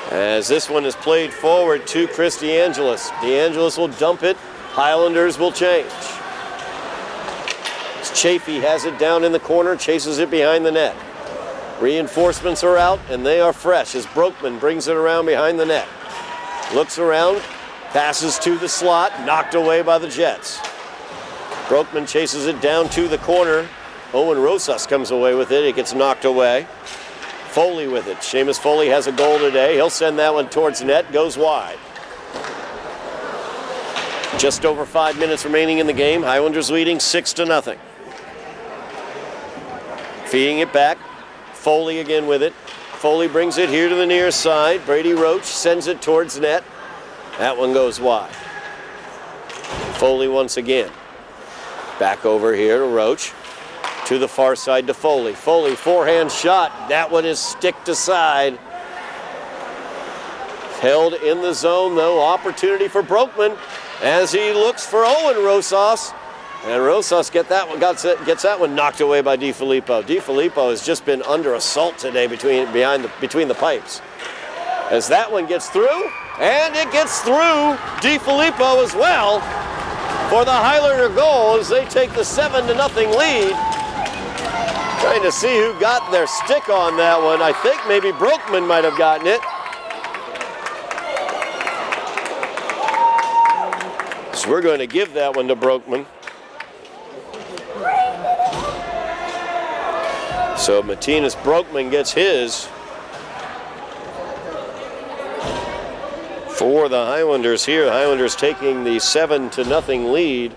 As this one is played forward to Chris DeAngelis. DeAngelis will dump it. Highlanders will change. Chafee has it down in the corner, chases it behind the net. Reinforcements are out, and they are fresh as Brokman brings it around behind the net. Looks around, passes to the slot, knocked away by the Jets. Brokman chases it down to the corner. Owen Rosas comes away with it. It gets knocked away. Foley with it. Seamus Foley has a goal today. He'll send that one towards net, goes wide. Just over 5 minutes remaining in the game. Highlanders leading 6-0. Feeding it back. Foley again with it. Foley brings it here to the near side. Brady Roach sends it towards net. That one goes wide. Foley once again. Back over here to Roach. To the far side to Foley. Foley, forehand shot. That one is sticked aside. Held in the zone, though. Opportunity for Brokman as he looks for Owen Rosas. And Rosas gets that one knocked away by DiFilippo. DiFilippo has just been under assault today between the pipes. As that one gets through, and it gets through DiFilippo as well for the Highlander goal as they take the 7-0 lead. Trying to see who got their stick on that one. I think maybe Brokman might have gotten it. So we're going to give that one to Brokman. So Martinez Brokman gets his. For the Highlanders here, the Highlanders taking the 7-0 lead.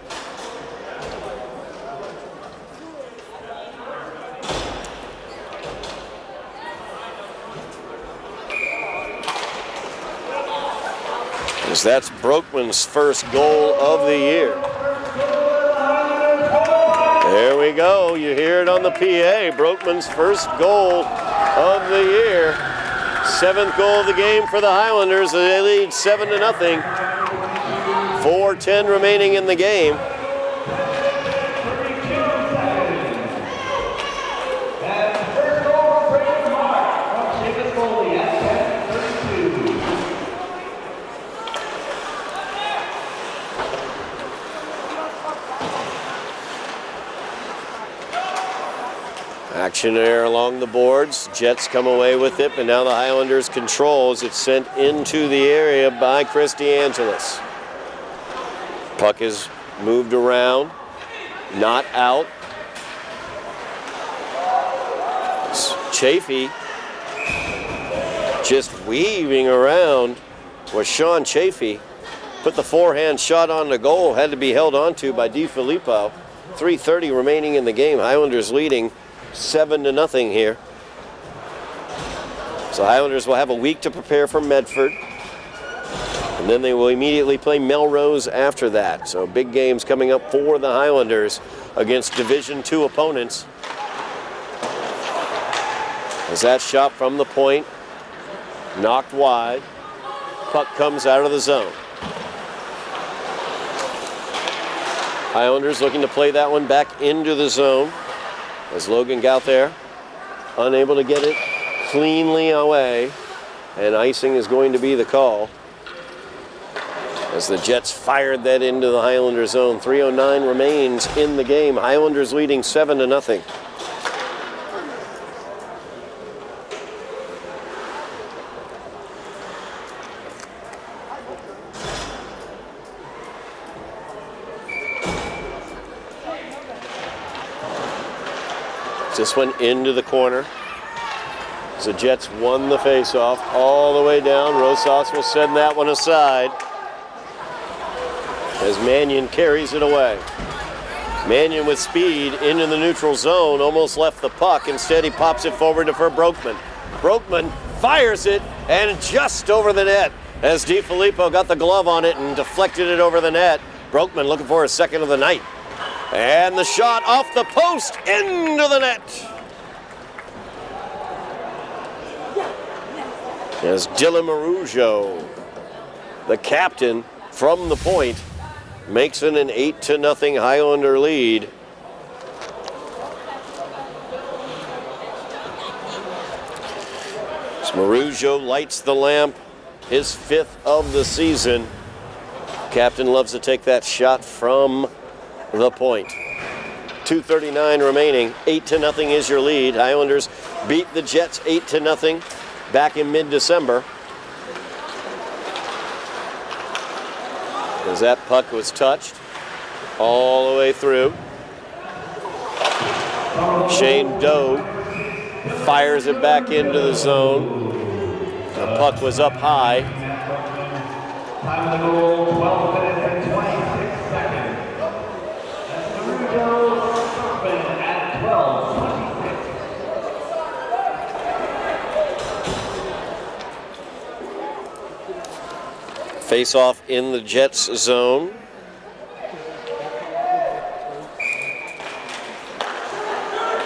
As that's Brokman's first goal of the year. There we go. You hear it on the PA. Brokman's first goal of the year. 7th goal of the game for the Highlanders. They lead 7-0. 4:10 remaining in the game. Action there along the boards. Jets come away with it, but now the Highlanders controls. It's sent into the area by Chris DeAngelis. Puck is moved around, not out. Chafee just weaving around was Sean Chafee. Put the forehand shot on the goal, had to be held onto by DiFilippo. 3:30 remaining in the game. Highlanders leading 7-0 here. So Highlanders will have a week to prepare for Medford. And then they will immediately play Melrose after that. So big games coming up for the Highlanders against Division II opponents. As that shot from the point, knocked wide. Puck comes out of the zone. Highlanders looking to play that one back into the zone. As Logan Gauthier unable to get it cleanly away, and icing is going to be the call. As the Jets fired that into the Highlander zone. 3:09 remains in the game. Highlanders leading 7-0. This went into the corner. The Jets won the faceoff all the way down. Rosas will send that one aside as Mannion carries it away. Mannion with speed into the neutral zone, almost left the puck. Instead, he pops it forward for Broekman. Broekman fires it, and just over the net as DiFilippo got the glove on it and deflected it over the net. Broekman looking for his second of the night. And the shot off the post into the net. As Dylan Marujo, the captain from the point, makes it an 8-0 Highlander lead. As Marujo lights the lamp, his 5th of the season. Captain loves to take that shot from the point. 2:39 remaining. 8-0 is your lead. Highlanders beat the Jets 8-0 back in mid-December. As that puck was touched all the way through. Shane Doe fires it back into the zone. The puck was up high. Time of the goal, 12 minutes and 26 seconds. At 12:26. Face off in the Jets zone.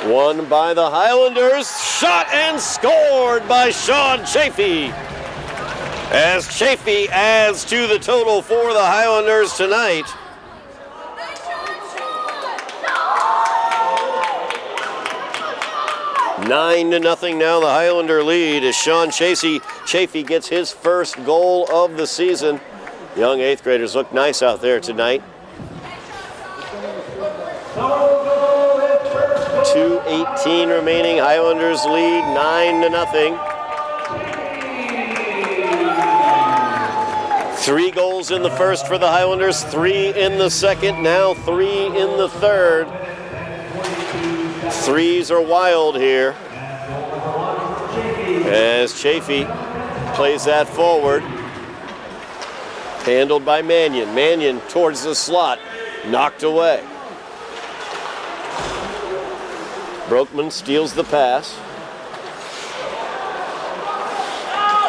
Won by the Highlanders. Shot and scored by Sean Chafee. As Chafee adds to the total for the Highlanders tonight. Nine to nothing now, the Highlander lead as Sean Chafee gets his first goal of the season. Young 8th graders look nice out there tonight. 2:18 remaining, Highlanders lead 9-0. 3 goals in the first for the Highlanders, 3 in the second, now 3 in the third. Threes are wild here as Chafee plays that forward. Handled by Mannion. Mannion towards the slot, knocked away. Broekman steals the pass.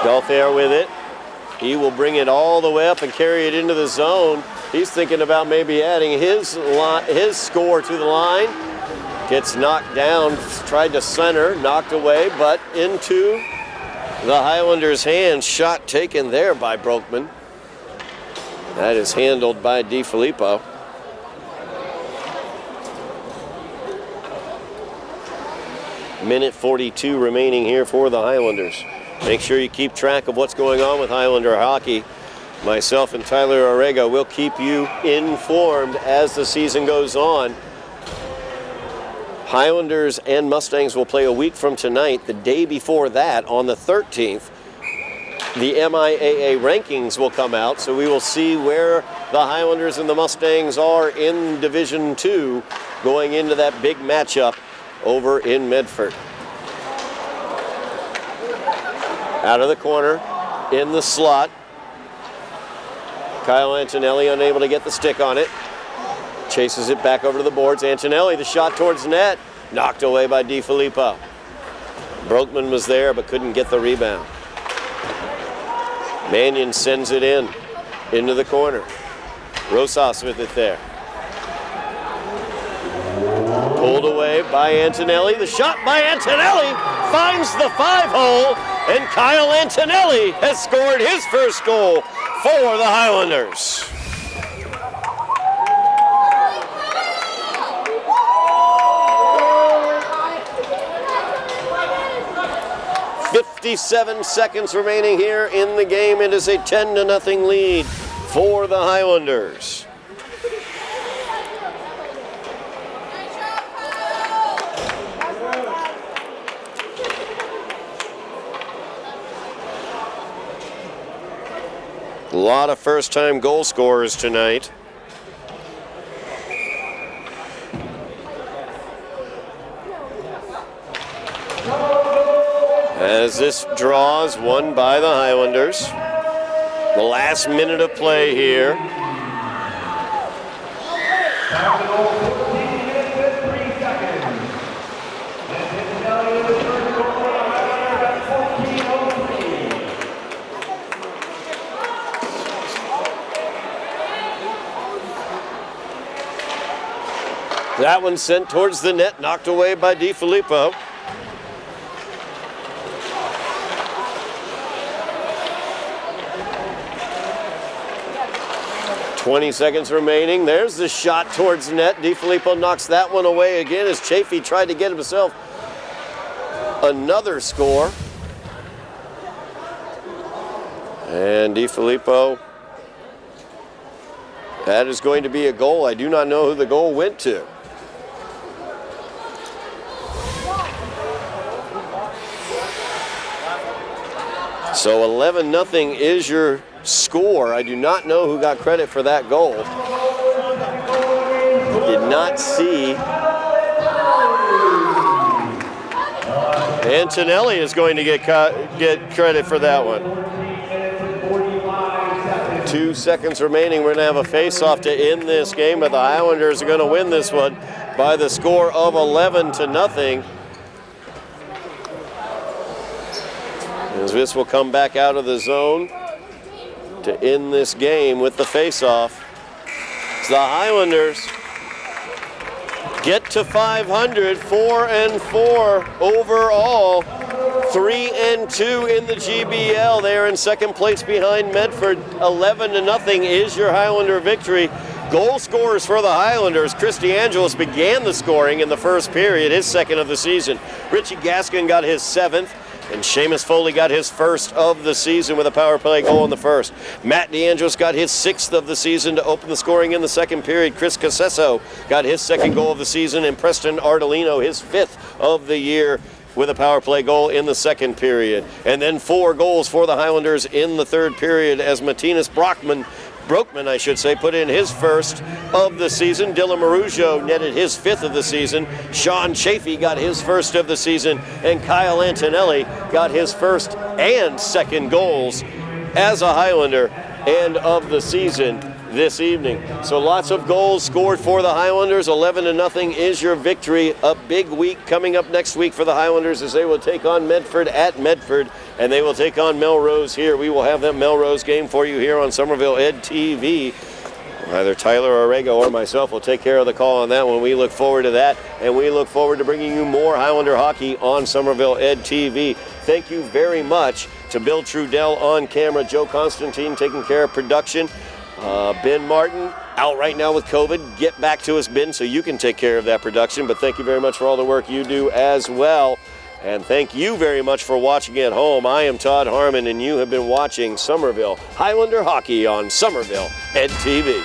Gauthier with it. He will bring it all the way up and carry it into the zone. He's thinking about maybe adding his score to the line. Gets knocked down, tried to center, knocked away, but into the Highlanders' hands. Shot taken there by Broekman. That is handled by DiFilippo. Minute 42 remaining here for the Highlanders. Make sure you keep track of what's going on with Highlander hockey. Myself and Tyler Orrego will keep you informed as the season goes on. Highlanders and Mustangs will play a week from tonight. The day before that, on the 13th, the MIAA rankings will come out, so we will see where the Highlanders and the Mustangs are in Division II going into that big matchup over in Medford. Out of the corner, in the slot. Kyle Antonelli unable to get the stick on it. Chases it back over to the boards. Antonelli, the shot towards net. Knocked away by DiFilippo. Brokman was there but couldn't get the rebound. Mannion sends it into the corner. Rosas with it there. Pulled away by Antonelli. The shot by Antonelli finds the 5-hole, and Kyle Antonelli has scored his first goal for the Highlanders. "57 seconds remaining here in the game. It is a 10-0 lead for the Highlanders. A lot of first-time goal scorers tonight. As this draws, won by the Highlanders. The last minute of play here. That one sent towards the net, knocked away by DiFilippo. "20 seconds remaining. There's the shot towards net. DiFilippo knocks that one away again as Chafee tried to get himself another score. And DiFilippo, that is going to be a goal. I do not know who the goal went to. So 11-0 is your score. I do not know who got credit for that goal. Did not see. Antonelli is going to get credit for that one. 2 seconds remaining. We're going to have a face-off to end this game, but the Highlanders are going to win this one by the score of 11-0. As this will come back out of the zone to end this game with the face-off. So the Highlanders get to 500, 4-4 overall, 3-2 in the GBL. They are in second place behind Medford. 11-0 is your Highlander victory. Goal scorers for the Highlanders. Chris DeAngelis began the scoring in the first period, his second of the season. Richie Gaskin got his 7th. And Seamus Foley got his first of the season with a power play goal in the first. Matt DeAngelis got his 6th of the season to open the scoring in the second period. Chris Casesso got his 2nd goal of the season, and Preston Ardolino his 5th of the year with a power play goal in the second period. And then 4 goals for the Highlanders in the third period as Martinez Brockman, put in his 1st of the season. Dylan Marujo netted his 5th of the season. Sean Chafee got his 1st of the season. And Kyle Antonelli got his 1st and 2nd goals as a Highlander and of the season this evening. So lots of goals scored for the Highlanders. 11-0 is your victory. A big week coming up next week for the Highlanders as they will take on Medford at Medford, and they will take on Melrose here. We will have that Melrose game for you here on Somerville Ed TV. Either Tyler Orrego or myself will take care of the call on that one. We look forward to that, and we look forward to bringing you more Highlander hockey on Somerville Ed TV. Thank you very much to Bill Trudell on camera, Joe Constantine taking care of production. Ben Martin out right now with COVID. Get back to us, Ben, so you can take care of that production. But thank you very much for all the work you do as well. And thank you very much for watching at home. I am Todd Harmon, and you have been watching Somerville Highlander hockey on Somerville Ed TV.